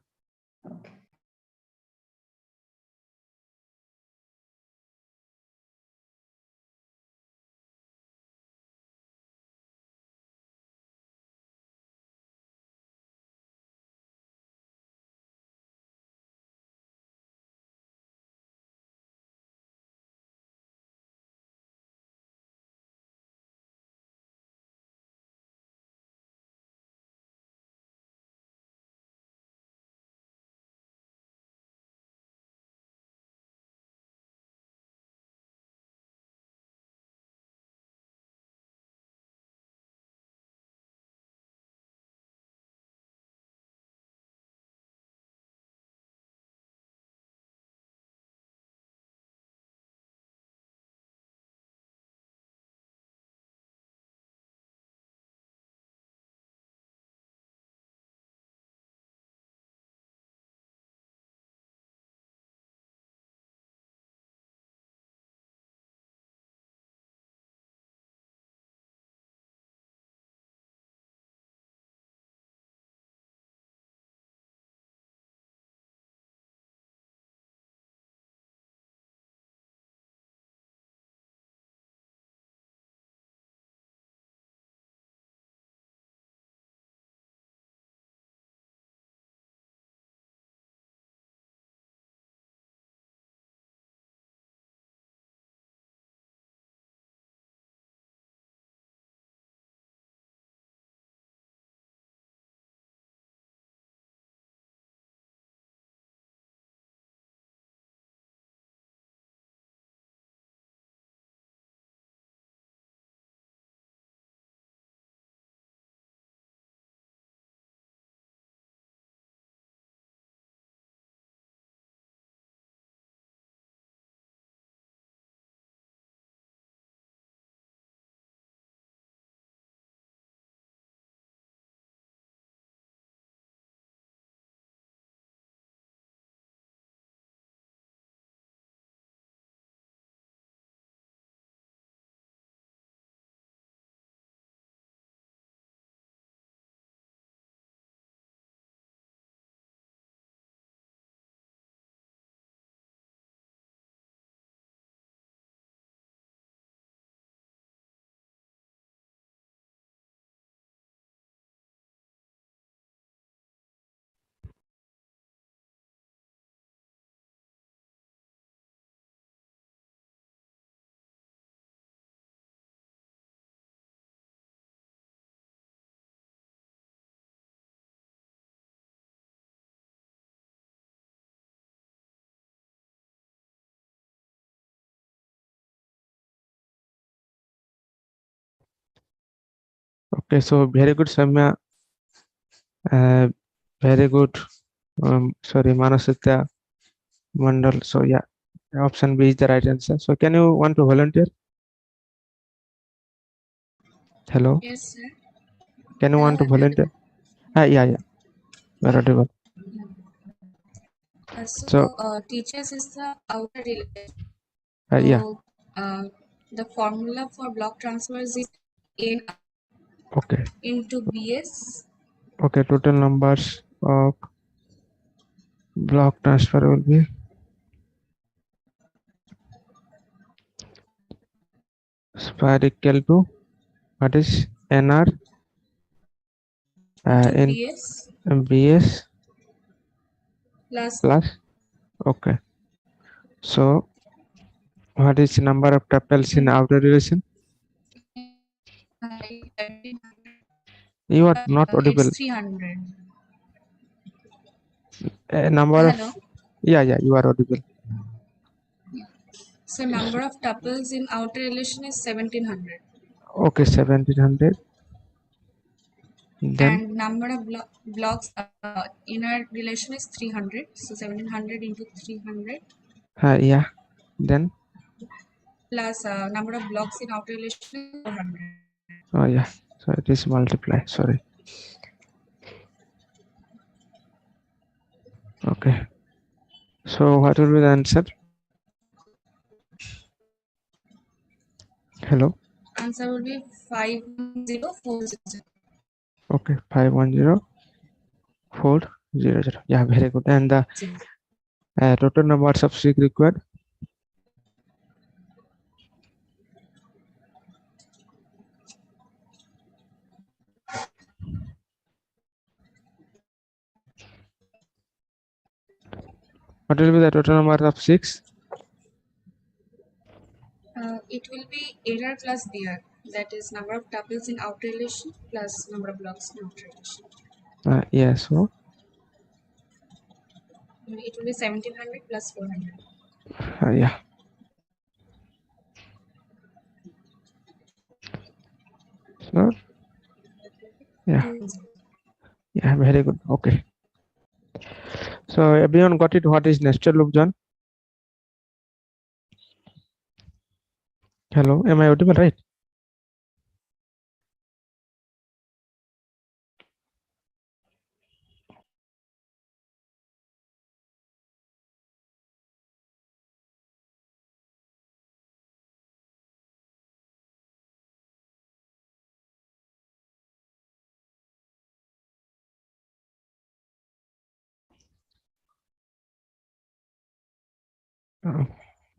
Okay, so very good, Samya. Very good. Sorry, Manasitya Mandal. So yeah, option B is the right answer. So can you want to volunteer? Hello, Yes, sir. can you want to volunteer? Yeah, very audible. So Teachers is the outer relation. yeah, So, the formula for block transfers is N okay, into BS. okay. Total numbers of block transfer will be spherical to what is NR Into in BS BS plus plus. Okay, so what is number of tuples in outer relation? You are not audible. it's 300. Number of Hello. yeah, you are audible. So number of tuples in outer relation is 1700. Okay, 1700. Then And number of blocks inner relation is 300. So 1700 into 300 yeah, then plus number of blocks in outer relation is 400. oh yeah, so it is multiply. Sorry. Okay, so what will be the answer? Hello. Answer will be 51040. Okay, 510400. Yeah, very good. And the total numbers of seek required. What will be the total number of 6? It will be inner plus BR. That is number of tuples in outer relation plus number of blocks in outer relation. Yeah, so It will be 1700 plus 400. yeah. So yeah, very good. Okay. So everyone got it. What is nested loop, John? Hello, am I audible, right?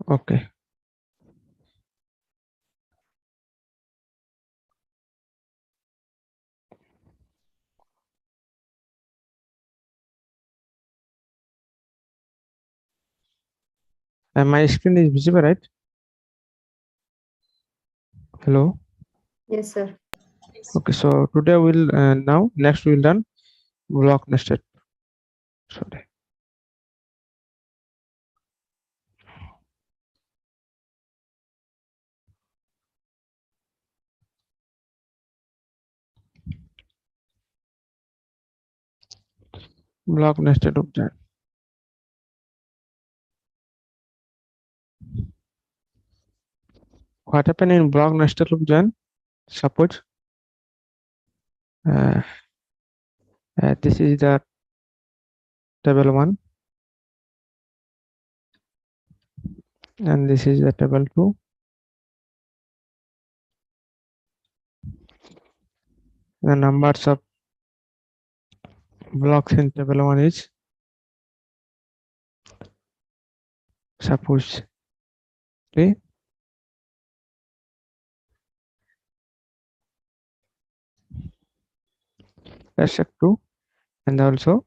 Okay. And my screen is visible, right? Hello. Yes, sir. Okay, so today we'll now next we'll done block nested. Sorry. Block nested loop, John. What happened in block nested loop, John? Suppose this is the table 1 and this is the table 2. The numbers of blocks in table 1 is suppose 3. Let's check 2 and also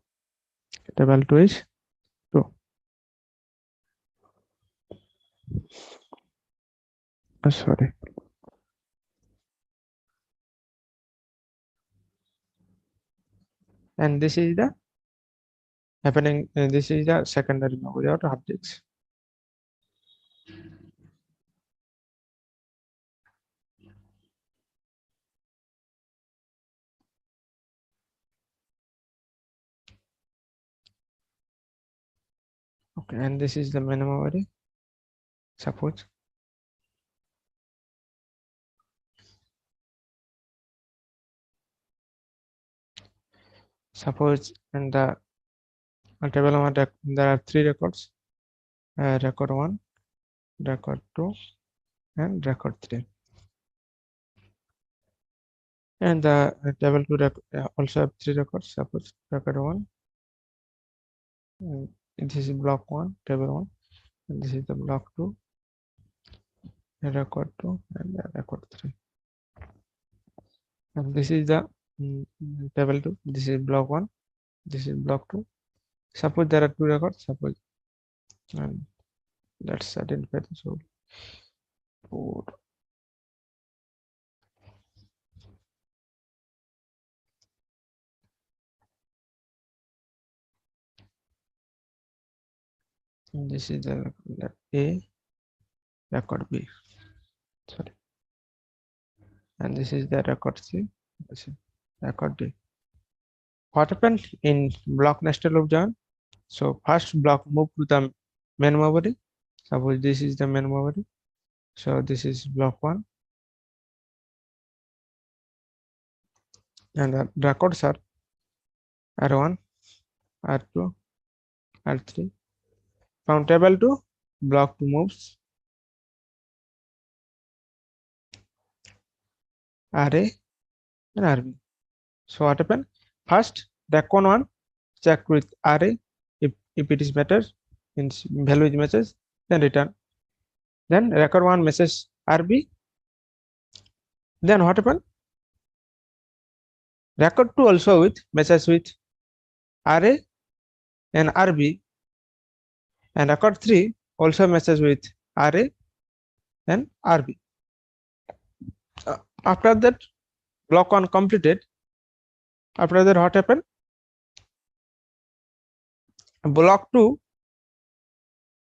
table 2 is 2. Sorry. And this is the happening. This is the secondary log without hard disks. Okay, and this is the main memory. Suppose in the table one there are 3 records, record 1, record 2, and record 3. And the table 2 also have 3 records. Suppose record 1, and this is block 1, table 1, and this is the block 2, and record 2, and record 3. And this is the table 2. This is block 1, this is block 2. Suppose there are 2 records. Suppose, and let's identify the source. 4. And this is the A, record B. Sorry. And this is the record C, this is record D. What happened in block nested loop join? So first block move to the main memory. Suppose this is the main memory. So this is block 1. And the records are R1, R2, R3. From table 2, block 2 moves RA and RB. So what happened? First, record 1 check with RA if it is better, in value is message, then return. Then record 1 message RB. Then what happened? Record 2 also with message with RA and RB, and record 3 also message with RA and RB. After that, block 1 completed. After that, what happened? Block 2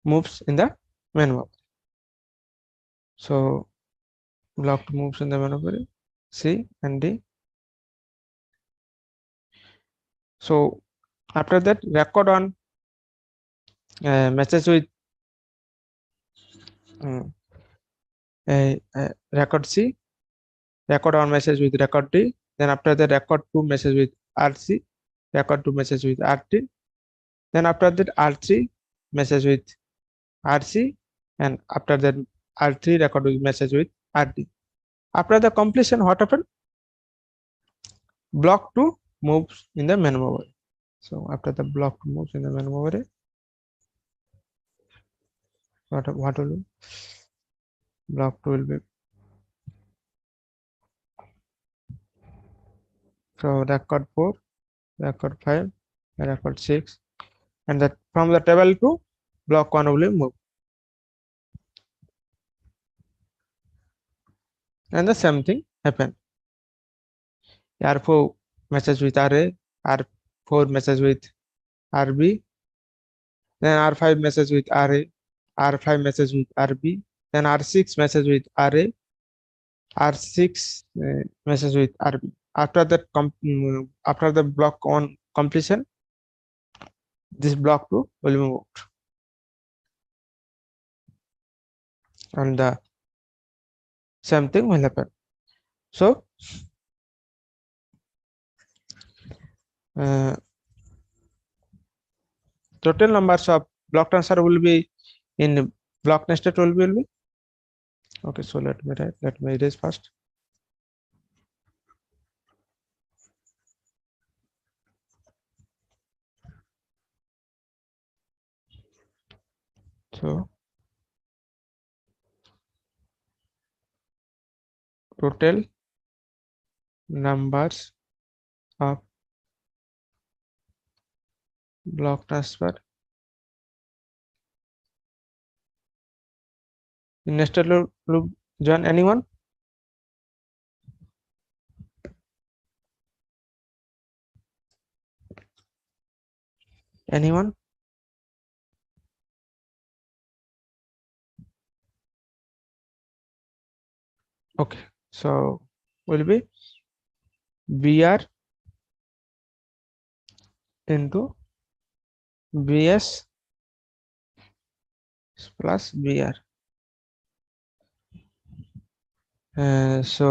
moves in the main memory. So block 2 moves in the main memory, C and D. So after that, record 1 message with record C, record 1 message with record D. Then after that, record 2 message with RC, record 2 message with RT. Then after that, R3 message with RC, and after that, R3 record with message with RD. After the completion, what happened? Block 2 moves in the main memory. So after the block 2 moves in the main memory, what will be? Block 2 will be, so record 4, record 5, record 6, and that from the table 2, block 1 will move. And the same thing happened. R4 message with RA, R4 message with RB, then R5 message with RA, R5 message with RB, then R6 message with RA, R6 message with RB. After that, after the block 1 completion, this block 2 will be moved, and the same thing will happen. So total numbers of block transfer will be in block nested will be. Okay, so let me erase first. So total numbers of block transfer in nested loop join. Anyone? Anyone? Okay, so will be BR into BS plus BR. This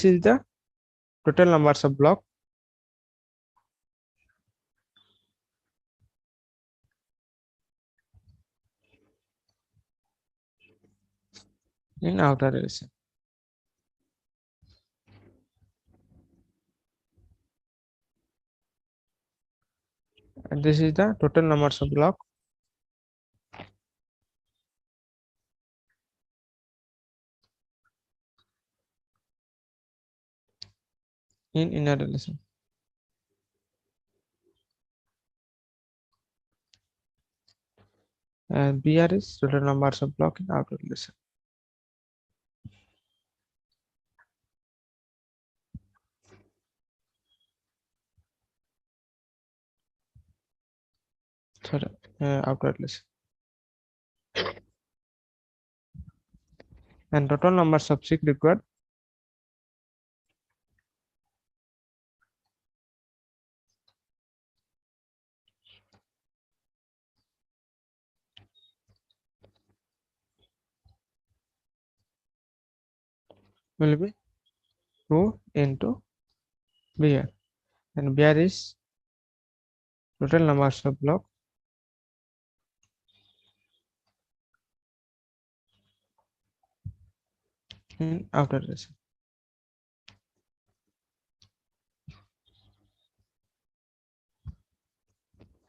is the total numbers of block in outer relation. And this is the total numbers of block in inner relation. And BR is total numbers of block in outer relation. Sorry, outer relation. And total numbers of seek required will be 2 into BR, and BR is total numbers of block in outer relation.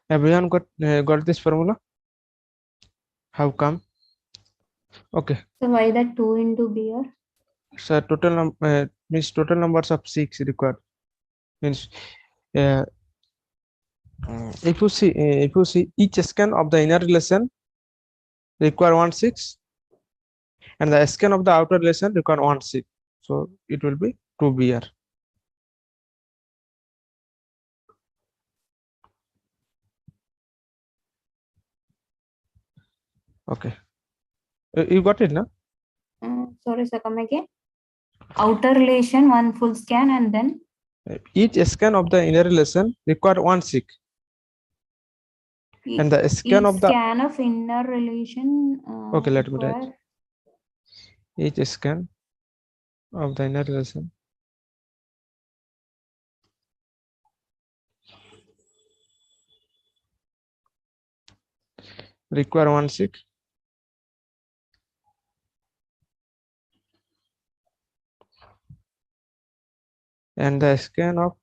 Everyone got this formula? How come? Okay. So why that 2 into BR? So total means total numbers of seeks required. Means if you see each scan of the inner relation require 1 6, and the scan of the outer relation require 1 6. So it will be 2 BR. Okay. You got it, no? Sorry, sir, come again. Outer relation, 1 full scan, and then Each scan of the inner relation require 1 seek. And the scan of the scan of inner relation. Okay, let me write. Each scan of the inner relation require 1 seek. And the scan of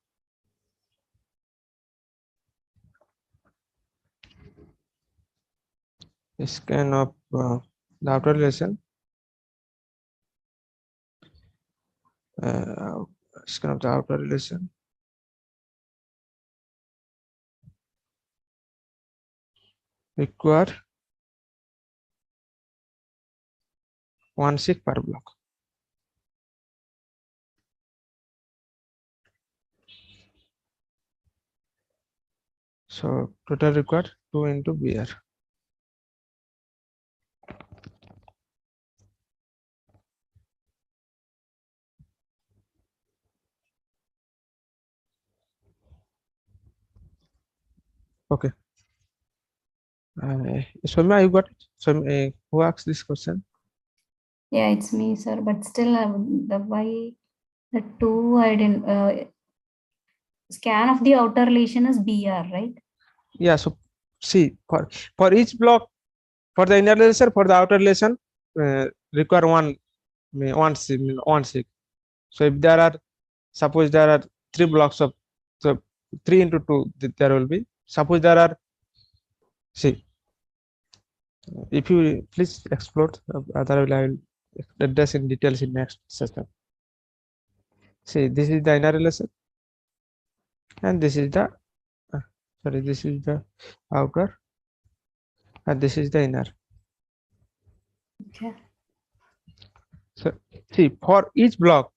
the outer relation scan of the outer relation require 1 seek per block. So total required 2 into BR. Okay. Soumya, you got it? So who asked this question? Yeah, it's me, sir. But still, the why the 2 I didn't scan of the outer relation is BR, right? Yeah. So see, for each block, for the inner relation, for the outer relation, require one seek. So if there are, suppose there are 3 blocks of, so 3 into 2, there will be, suppose there are, see, if you please explore, otherwise I will address in details in next session. See, this is the inner relation, and this is the this is the outer, and this is the inner. Okay. So see, for each block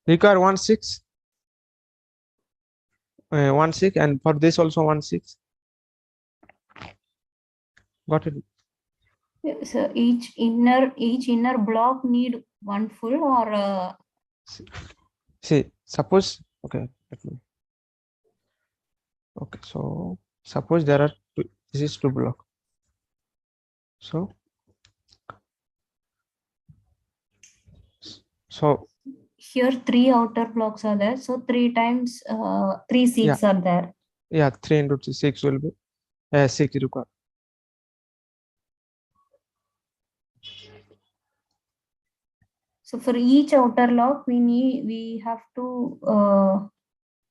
require 1 6, 1 6, and for this also 1 6. Got it? So each inner block need 1 full or See, suppose, okay, let me. Okay, so suppose there are two, this is two block. So Here 3 outer blocks are there. So 3 times 3 seats are there. Yeah, 3 into 6 will be 6 required. So for each outer block, we have to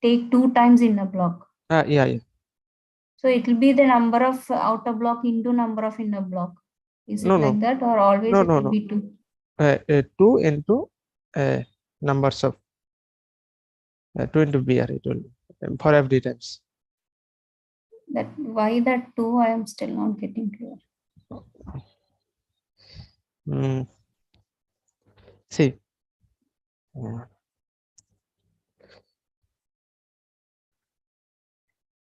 take 2 times inner block. Yeah. So it will be the number of outer block into number of inner block. Is it like that, or always it will be 2? 2 into numbers of 2 into BR it will be for every times. That why that 2? I am still not getting clear. See.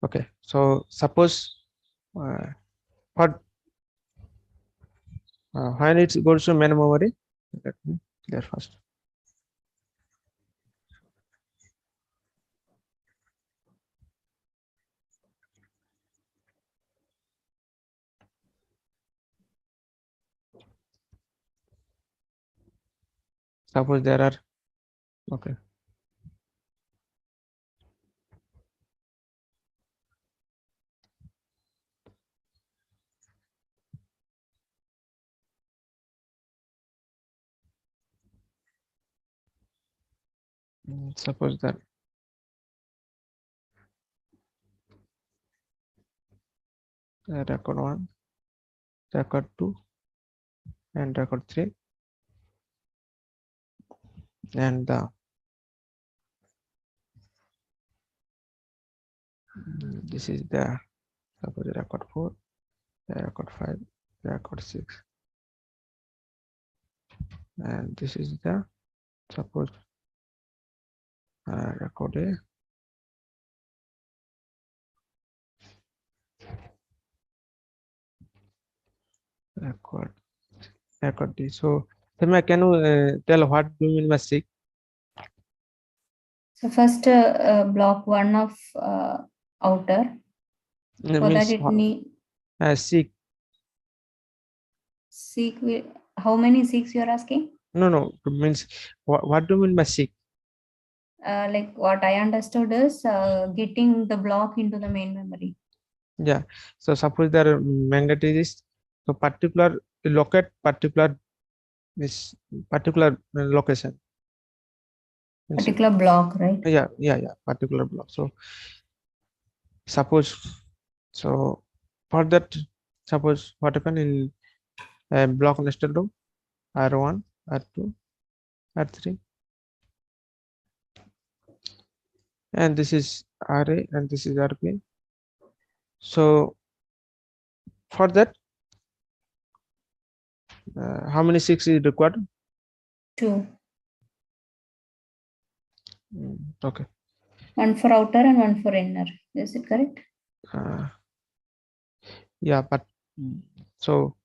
Okay, so suppose what when it goes to main memory, let me clear first. Suppose there are, okay. Suppose that record 1, record 2, and record 3, and this is the suppose record 4, record 5, record 6, and this is the suppose record A, record D. So Thelma, can you tell what do you mean by seek? So first block 1 of outer. It For means that it need seek. Seek how many seeks you are asking? No, it means what do you mean by seek? Like what I understood is getting the block into the main memory. Yeah, so suppose there mandate is so particular locate particular this particular location. Particular block, right? Yeah, particular block. So suppose so for that, suppose what happen in block nested row R1, R2, R3, and this is RA and this is RB. So for that, how many 6 is required? 2. Okay. 1 for outer and 1 for inner. Is it correct? Yeah, but so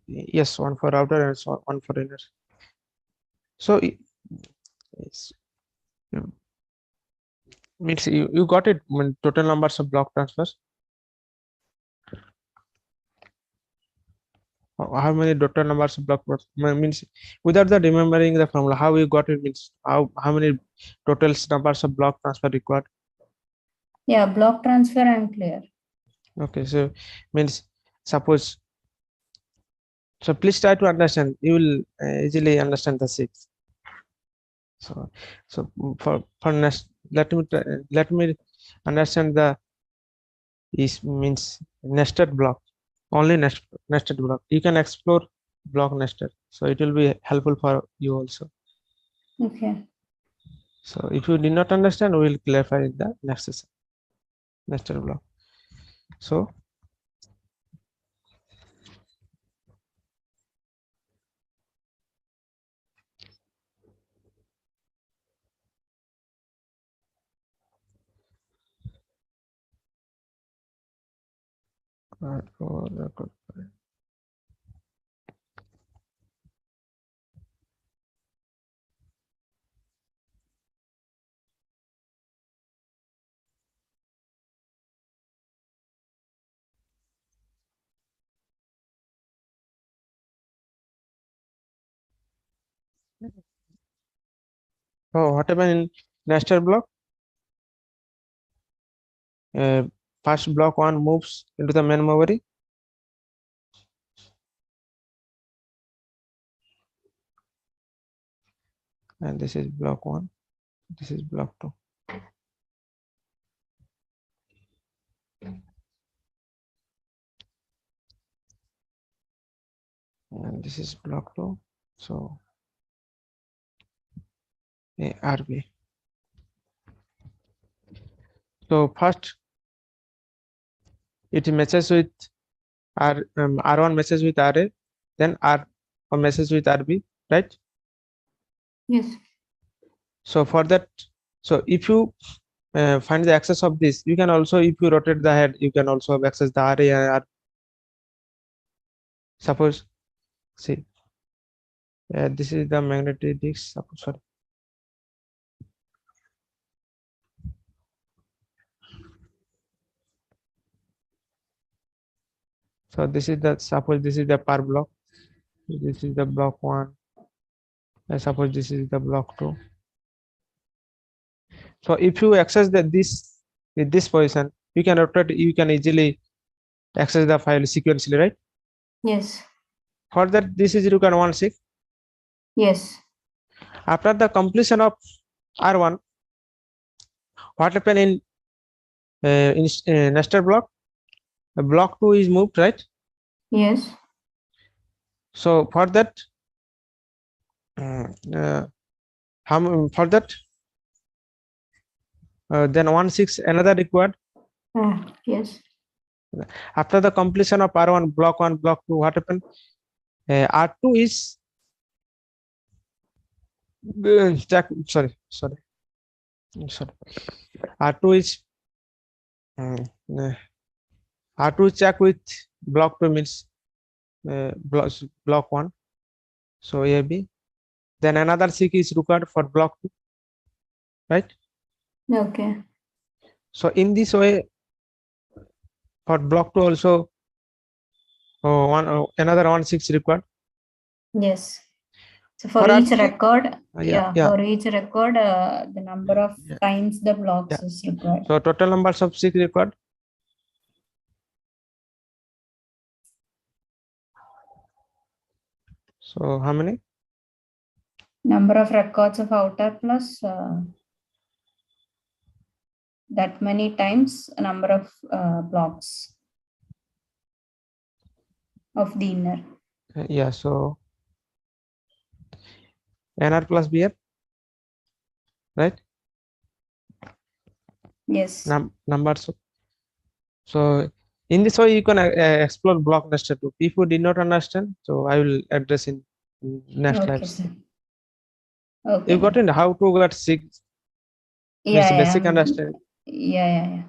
yes, 1 for outer and so 1 for inner. So yes, means you got it when total numbers of block transfers. How many total numbers of block means without the remembering the formula, how you got it means how many total numbers of block transfer required? Yeah, block transfer I'm clear. Okay, so means suppose, so please try to understand, you will easily understand the 6. So for next, let me understand the is means nested block, only nested block. You can explore block nested, so it will be helpful for you also. Okay. So if you did not understand, we will clarify in the next session. Nested block. So record So what happened in nested block? First block 1 moves into the main memory. And this is block 1. This is block 2. And this is block 2. So RB. So first it matches with R1 matches with RA, then R matches with RB, right? Yes. So for that, so if you find the access of this, you can also, if you rotate the head, you can also access the RA and R. Suppose, see, this is the magnetic disk. Suppose, sorry. So this is the, suppose this is the per block. This is the block 1. And suppose this is the block 2. So if you access this with this position, you can rotate, you can easily access the file sequentially, right? Yes. For that, this is required 1/6. Yes. After the completion of R1, what happened in nested block? Block 2 is moved, right? Yes. So for that, for that, then 1/6 another required. Yes. After the completion of R1, block 1, block 2, what happened? R2 is sorry. R2 is R2 check with block 2 means block 1. So AB. Then another seek is required for block 2, right? Okay. So in this way, for block 2 also, another 1/6 required. Yes. So for each R2, record, yeah. for each record, the number of times the blocks is required. So total numbers of seek required. So how many? Number of records of outer plus that many times number of blocks of the inner. Yeah, so NR plus BR, right? Yes. Numbers. So in this way, you can explore block nested loop. If you did not understand, so I will address in next Okay, labs. sir. Okay. You got in how to get sick. Yeah, yeah, Basic understanding. yeah.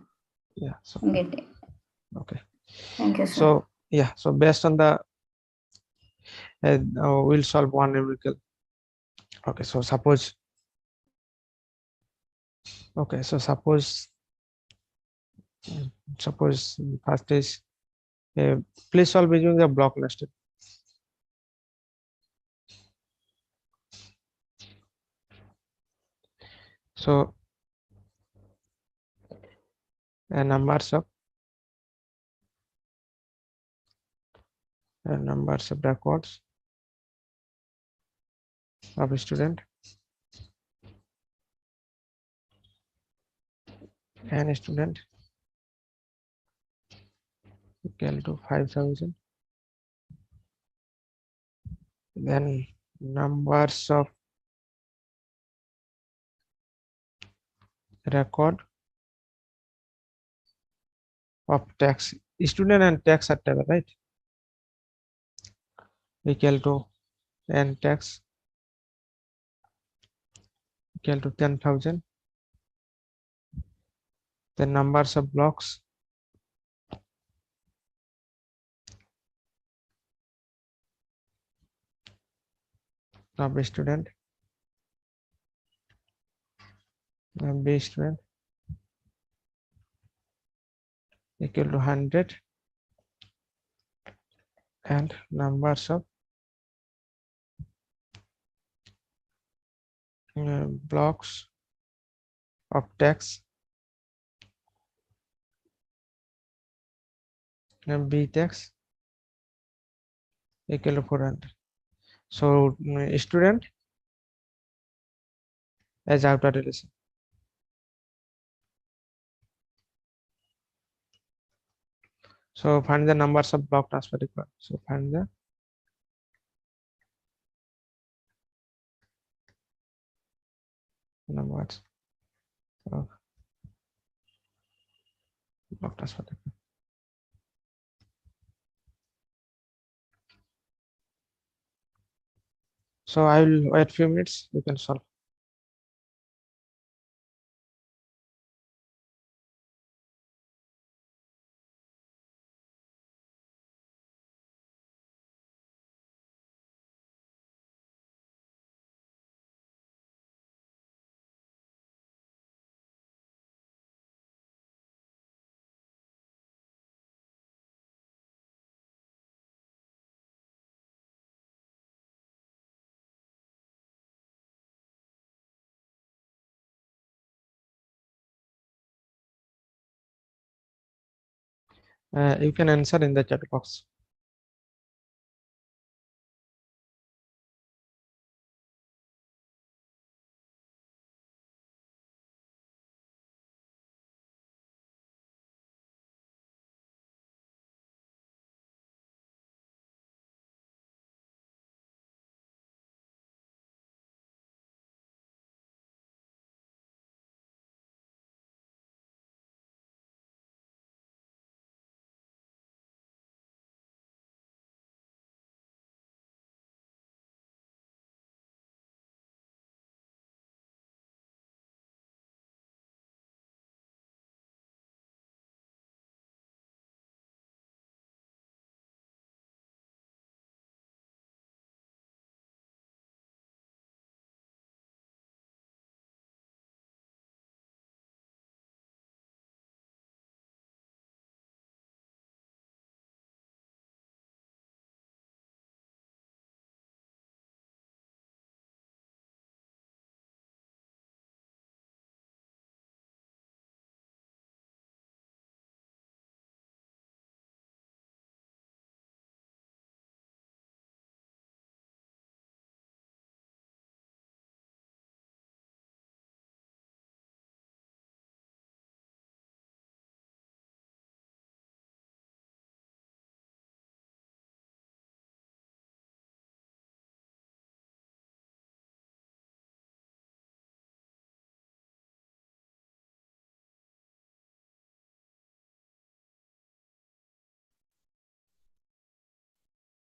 Yeah. So I'm getting. okay. Thank you, sir. So yeah. So based on the we'll solve one numerical. Okay. So suppose. Okay. So suppose first is please solve using the block nested. So numbers of records of a student and a student equal to 5,000. Then numbers of record of tax student and tax at table, right? Equal to n tax equal to 10,000. The numbers of blocks of a student and B student equal to 100, and numbers of blocks of text and b text equal to 400. So student as outer relation. So find the numbers of block transfer required. So find the numbers of block transfer required. So I will wait few minutes. You can solve. You can answer in the chat box.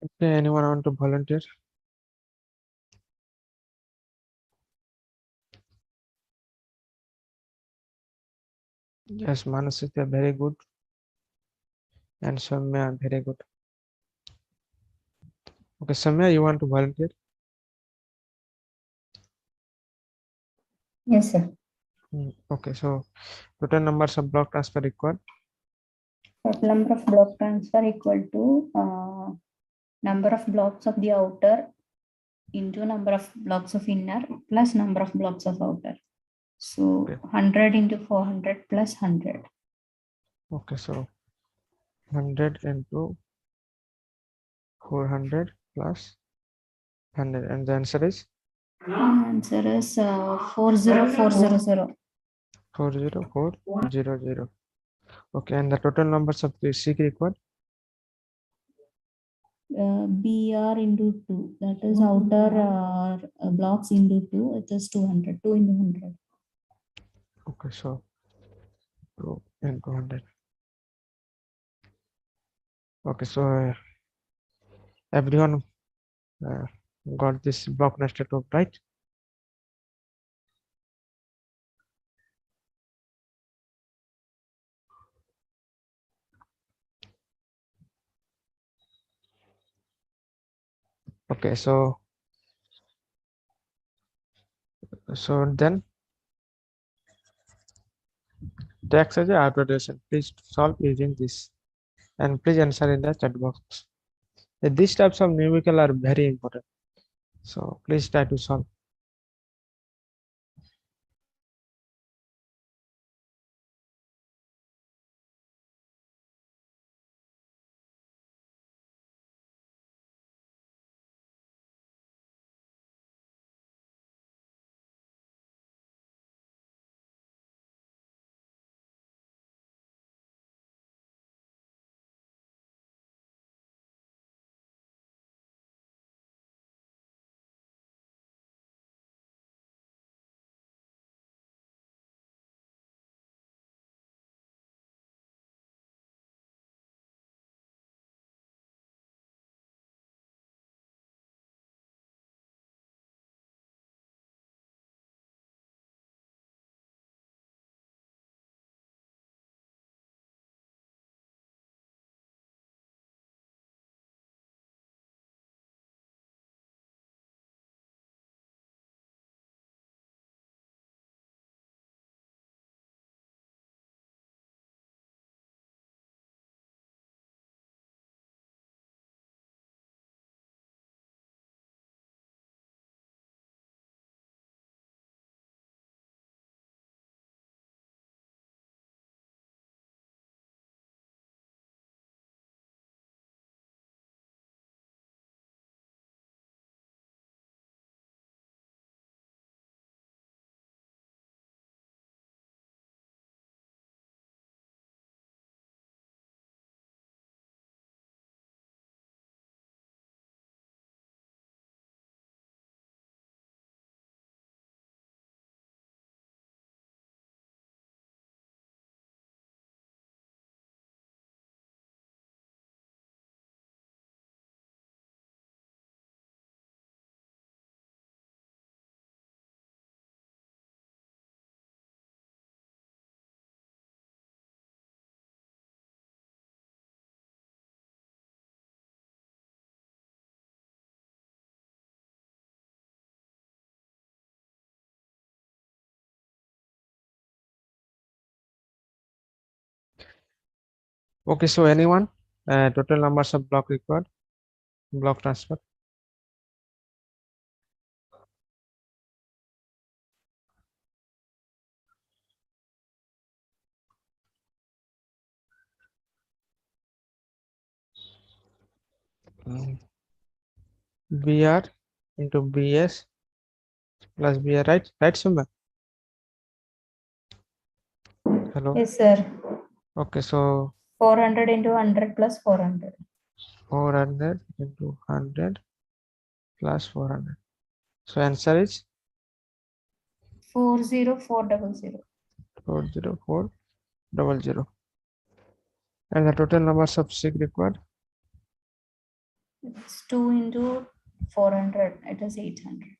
Okay, anyone want to volunteer? Yes, Manasita, very good. And Samya, very good. Okay, Samya, you want to volunteer? Yes, sir. Okay, so total numbers of block transfer required. Total number of block transfer equal to number of blocks of the outer into number of blocks of inner plus number of blocks of outer. So 100 into 400 plus 100. Okay, so 100 into 400 plus 100, and the answer is Answer is 40400. 40400. Okay, and the total numbers of the seek required. BR into 2, that is outer blocks into 2, it is 200, 2 into 100. Okay, so 2 into 100. Okay, so everyone got this block nested loop, right? Okay, so then text as a abbreviation. Please solve using this, and please answer in the chat box. These types of numerical are very important, so please try to solve. Okay, so anyone? Total numbers of block required, block transfer. BR into BS plus BR, right? Right, Summa? Hello. Yes, sir. Okay, so 400 into 100 plus 400. 400 into 100 plus 400. So answer is 40400. 40400. And the total numbers of sig required. It's 2 into 400. It is 800.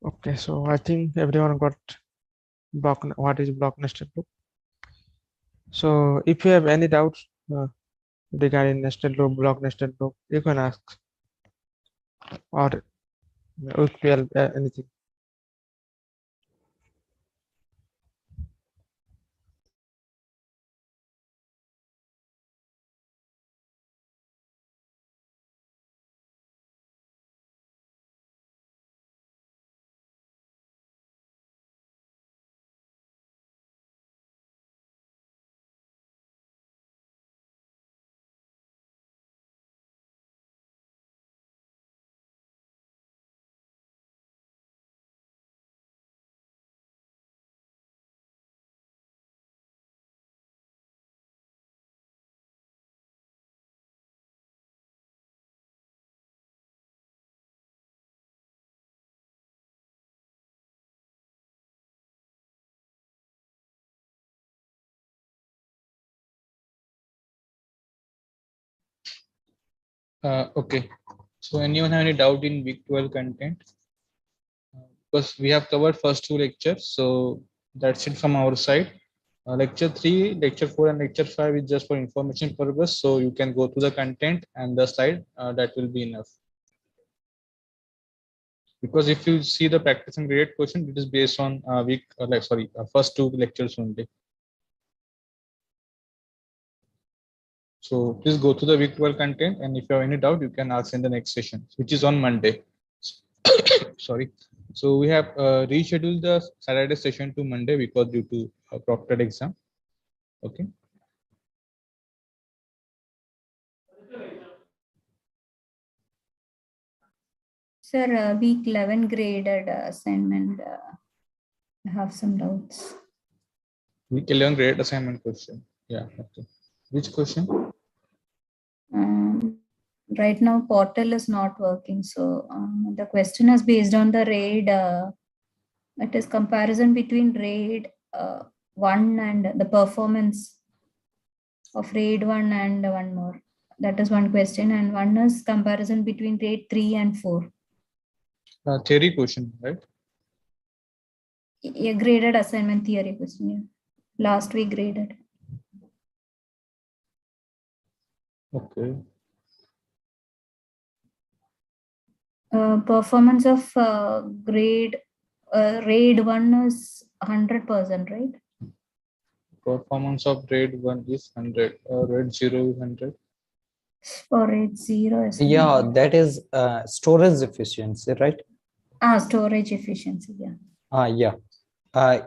Okay, so I think everyone got block. What is block nested loop? So if you have any doubts regarding nested loop, block nested loop, you can ask, or UPL anything. Okay. So anyone have any doubt in week 12 content? Because we have covered first two lectures, so that's it from our side. Lecture 3, lecture 4, and lecture 5 is just for information purpose. So you can go through the content and the slide. That will be enough. Because if you see the practice and graded question, it is based on first two lectures only. So please go to the week 12 content, and if you have any doubt, you can ask in the next session, which is on Monday. Sorry. So we have rescheduled the Saturday session to Monday because due to a proctored exam. Okay. Sir, week 11 graded assignment. I have some doubts. Week 11 grade assignment question. Yeah. Okay. Which question? Right now, portal is not working. So the question is based on the RAID. It is comparison between RAID 1 and the performance of RAID 1 and one more. That is one question. And one is comparison between RAID 3 and 4. Theory question, right? A graded assignment theory question. Yeah. Last week graded. Okay. Performance of RAID 1 is 100%, right? Performance of RAID 1 is 100. RAID 0 is 100. Or RAID 0 is 100. Yeah, that is storage efficiency, right? Storage efficiency. Yeah. Yeah.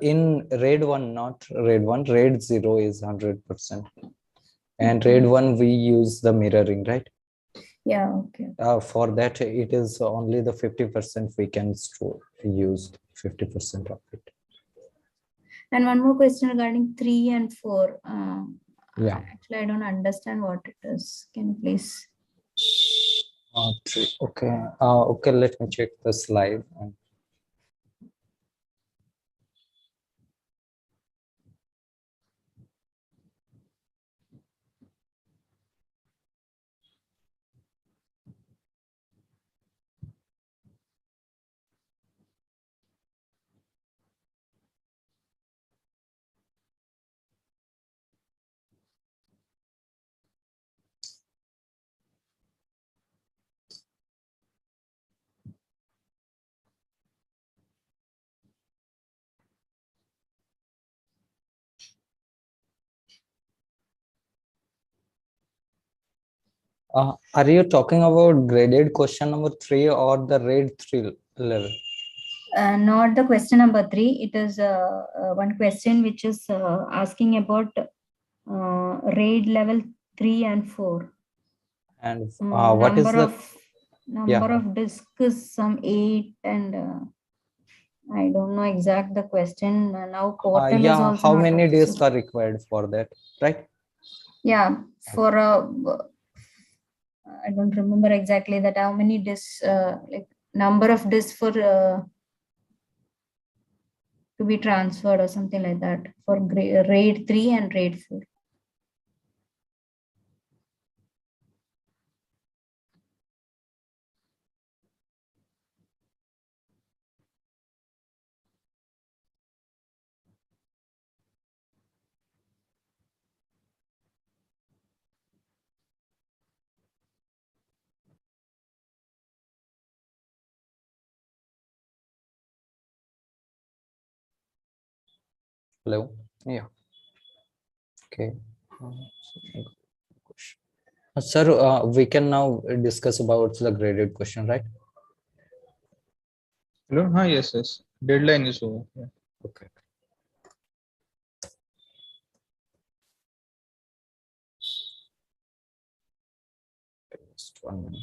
In RAID 1, not RAID 1, RAID 0 is 100%. And RAID 1, we use the mirroring, right? Yeah, okay. For that, it is only the 50% we can store, use 50% of it. And one more question regarding 3 and 4. Yeah. Actually, I don't understand what it is. Can you please? Okay. Okay, let me check the slide. Are you talking about graded question number 3 or the RAID 3 level? Not the question number 3. It is one question which is asking about RAID level 3 and 4. And what is the number of disks is some 8, and I don't know exact the question. Now portal is also how not many disks accessible. are required for that, right? Yeah, for I don't remember exactly that how many disks, like number of disks for to be transferred or something like that for RAID 3 and RAID 4. Hello. Yeah. Okay. Sir, we can now discuss about the graded question, right? Hello. Yes, yes. Deadline is over. Yeah. Okay. Just 1 minute.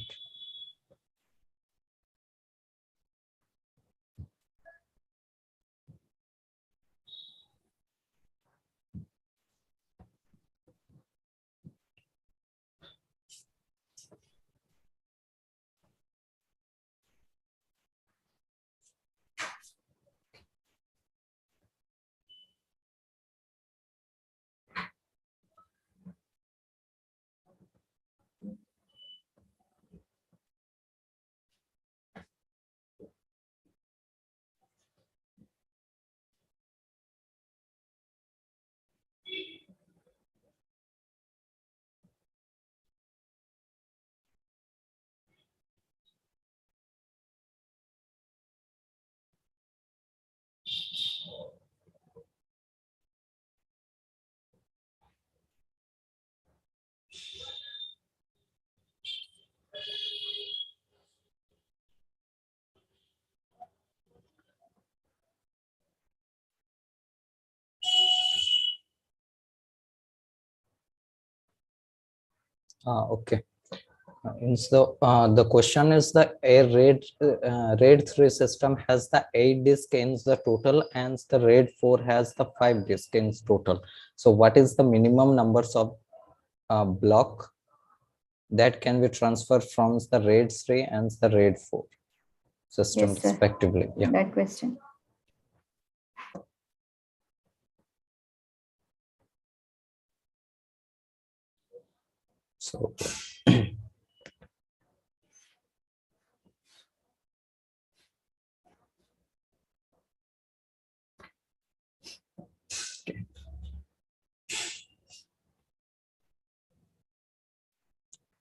Okay. So the question is the RAID 3 system has the 8 disk in the total, and the RAID 4 has the 5 disk in total. So what is the minimum numbers of block that can be transferred from the RAID 3 and the RAID 4 system Yes, sir. respectively? Yeah. That question. So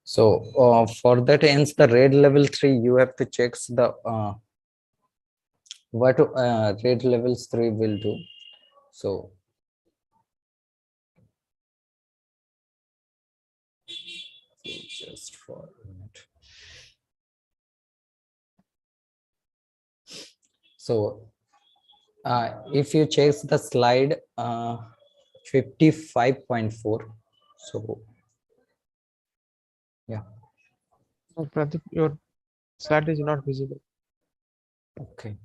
so for that ends the RAID level 3, you have to check the what RAID levels 3 will do. So just for a minute. So if you check the slide 55.4, so yeah. No, Pradeep, your slide is not visible. Okay.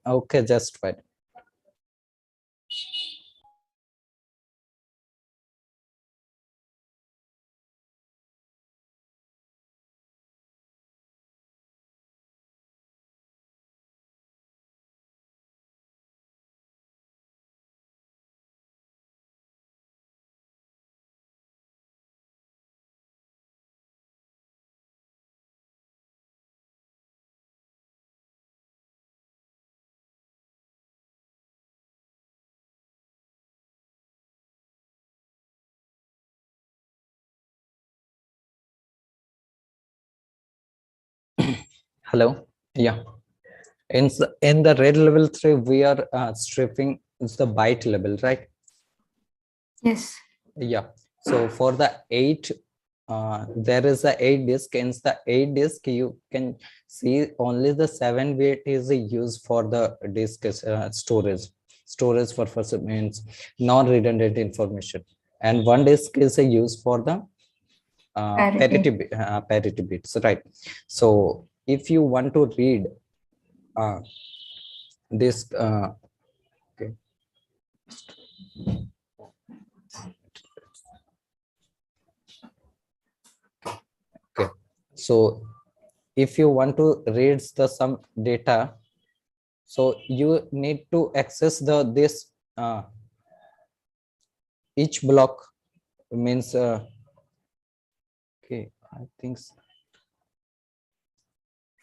Okay, just fine. Hello. Yeah. In the red level 3, we are stripping the byte level, right? Yes. Yeah. So for the 8, there is a 8 disk. In the 8 disk, you can see only the 7 bit is used for the disk storage. Storage purpose means non-redundant information, and 1 disk is used for the parity bits, right? So if you want to read this okay. Okay, so if you want to read some data, so you need to access this each block means okay, I think so.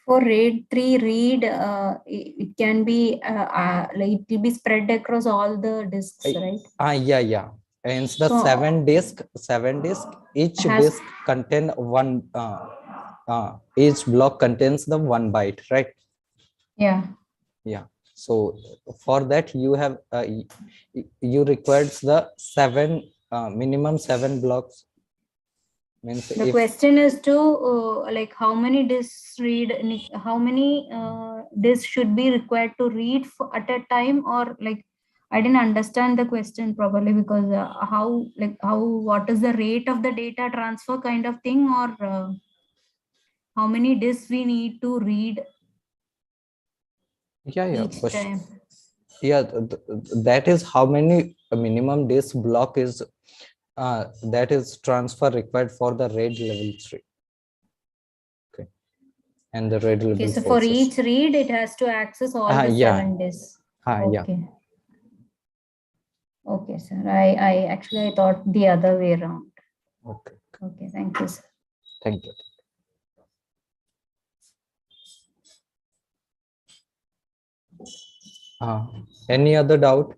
For RAID 3 read, it can be like it will be spread across all the disks, right? Yeah. And the So, 7 disk, each disk contain one each block contains the 1 byte, right? Yeah. Yeah. So for that you have you requires the 7 minimum 7 blocks. Means the question is to like how many disks how many disks should be required to read at a time, or like I didn't understand the question properly, because what is the rate of the data transfer kind of thing, or how many disks we need to read each time. Yeah, that is how many minimum disk block is that is transfer required for the RAID level 3. Okay, and the RAID level 4. So for each read, it has to access all the 7 disks. Okay. Yeah. Okay, sir. I actually thought the other way around. Okay. Okay, thank you, sir. Thank you. Any other doubt?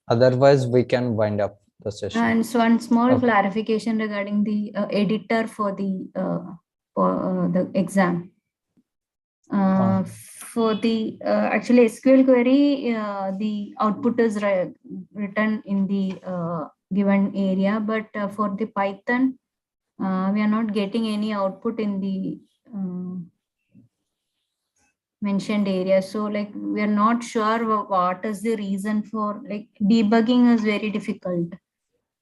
Otherwise, we can wind up the session. And so one small clarification regarding the editor for the exam. For the actually SQL query, the output is written in the given area, but for the Python, we are not getting any output in the mentioned area. So like we are not sure what is the reason for, like, debugging is very difficult.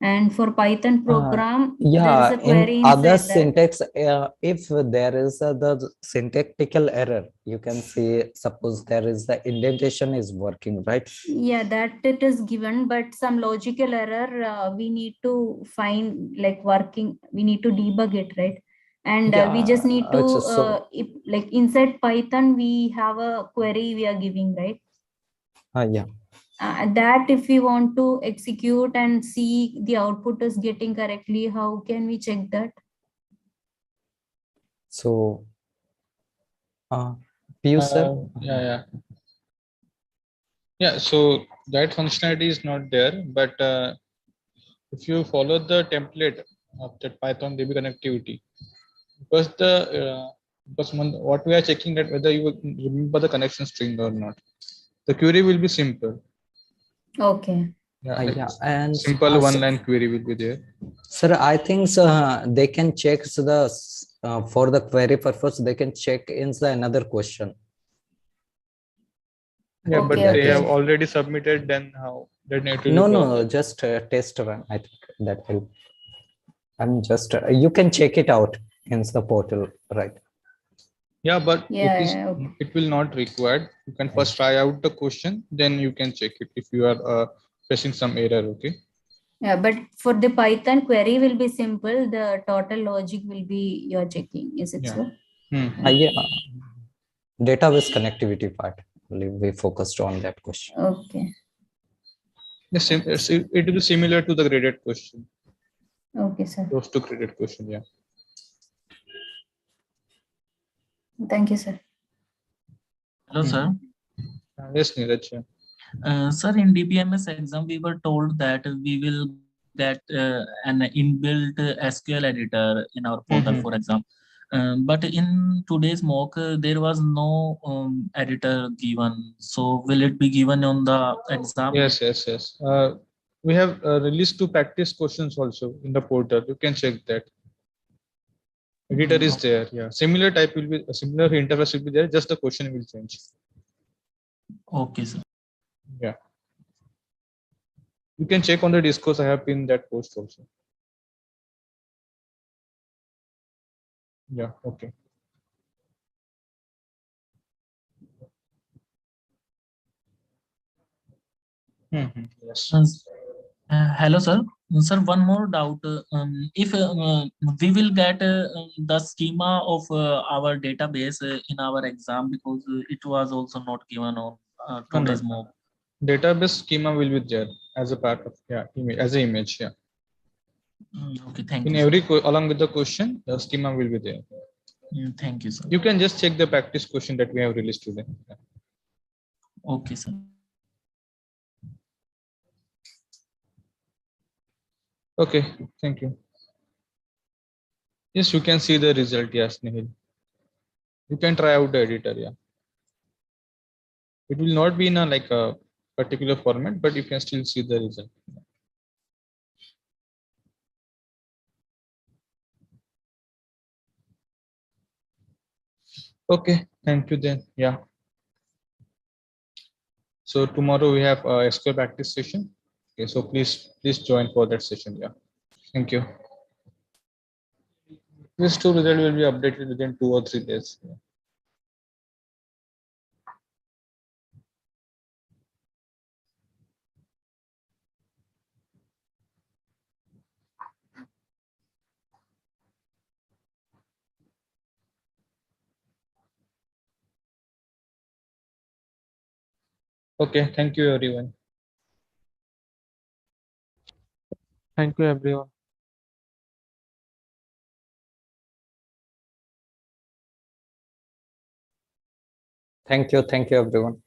And for Python program, there is a query in other inside syntax, if there is the syntactical error, you can say, suppose there is the indentation is working, right? Yeah, that it is given, but some logical error we need to find, like working, we need to debug it, right? And we just need to like inside Python, we have a query we are giving, right? Yeah. That if we want to execute and see the output is getting correctly, how can we check that? So, Piyush sir? Yeah, so that functionality is not there, but if you follow the template of that Python DB connectivity, because what we are checking that whether you will remember the connection string or not. The query will be simple. Okay. And simple one-line query will be there. Sir, I think they can check for the query purpose. They can check in another question. Yeah, but they have already submitted. Then how? No, just test run. I think that will. I'm just. You can check it out in the portal, right? Yeah, but it will not required. You can first try out the question, then you can check it if you are facing some error. Okay. Yeah, but for the Python query will be simple. The total logic will be you're checking. Is it so? Yeah. Database connectivity part. We focused on that question. Okay. Yes, it will be similar to the graded question. Okay, sir. Close to graded question, yeah. Thank you, sir. Hello, sir. Yes, Neeraj. Sir, in DBMS exam, we were told that we will get get an inbuilt SQL editor in our portal, for example. But in today's mock, there was no editor given. So will it be given on the exam? Yes. We have released 2 practice questions also in the portal. You can check that. Editor is there. Yeah, similar type will be, a similar interface will be there. Just the question will change. Okay, sir. Yeah. You can check on the discourse. I have pinned that post also. Yeah. Okay. Yes. Hello, sir. Sir, one more doubt. If we will get the schema of our database in our exam, because it was also not given on today's mock. Database schema will be there as a part of image, as an image. Yeah. Okay, thank in you. every along with the question, the schema will be there. Thank you, sir. You can just check the practice question that we have released today. Yeah. Okay, sir. Okay, thank you. Yes, you can see the result. Yes, Nihil. You can try out the editor. Yeah. It will not be in a like a particular format, but you can still see the result. Okay, thank you then. Yeah. So tomorrow we have a SQL practice session. Okay, so please join for that session. Yeah. Thank you. This 2 result will be updated within 2 or 3 days. Yeah. Okay, thank you everyone. Thank you, everyone. Thank you everyone.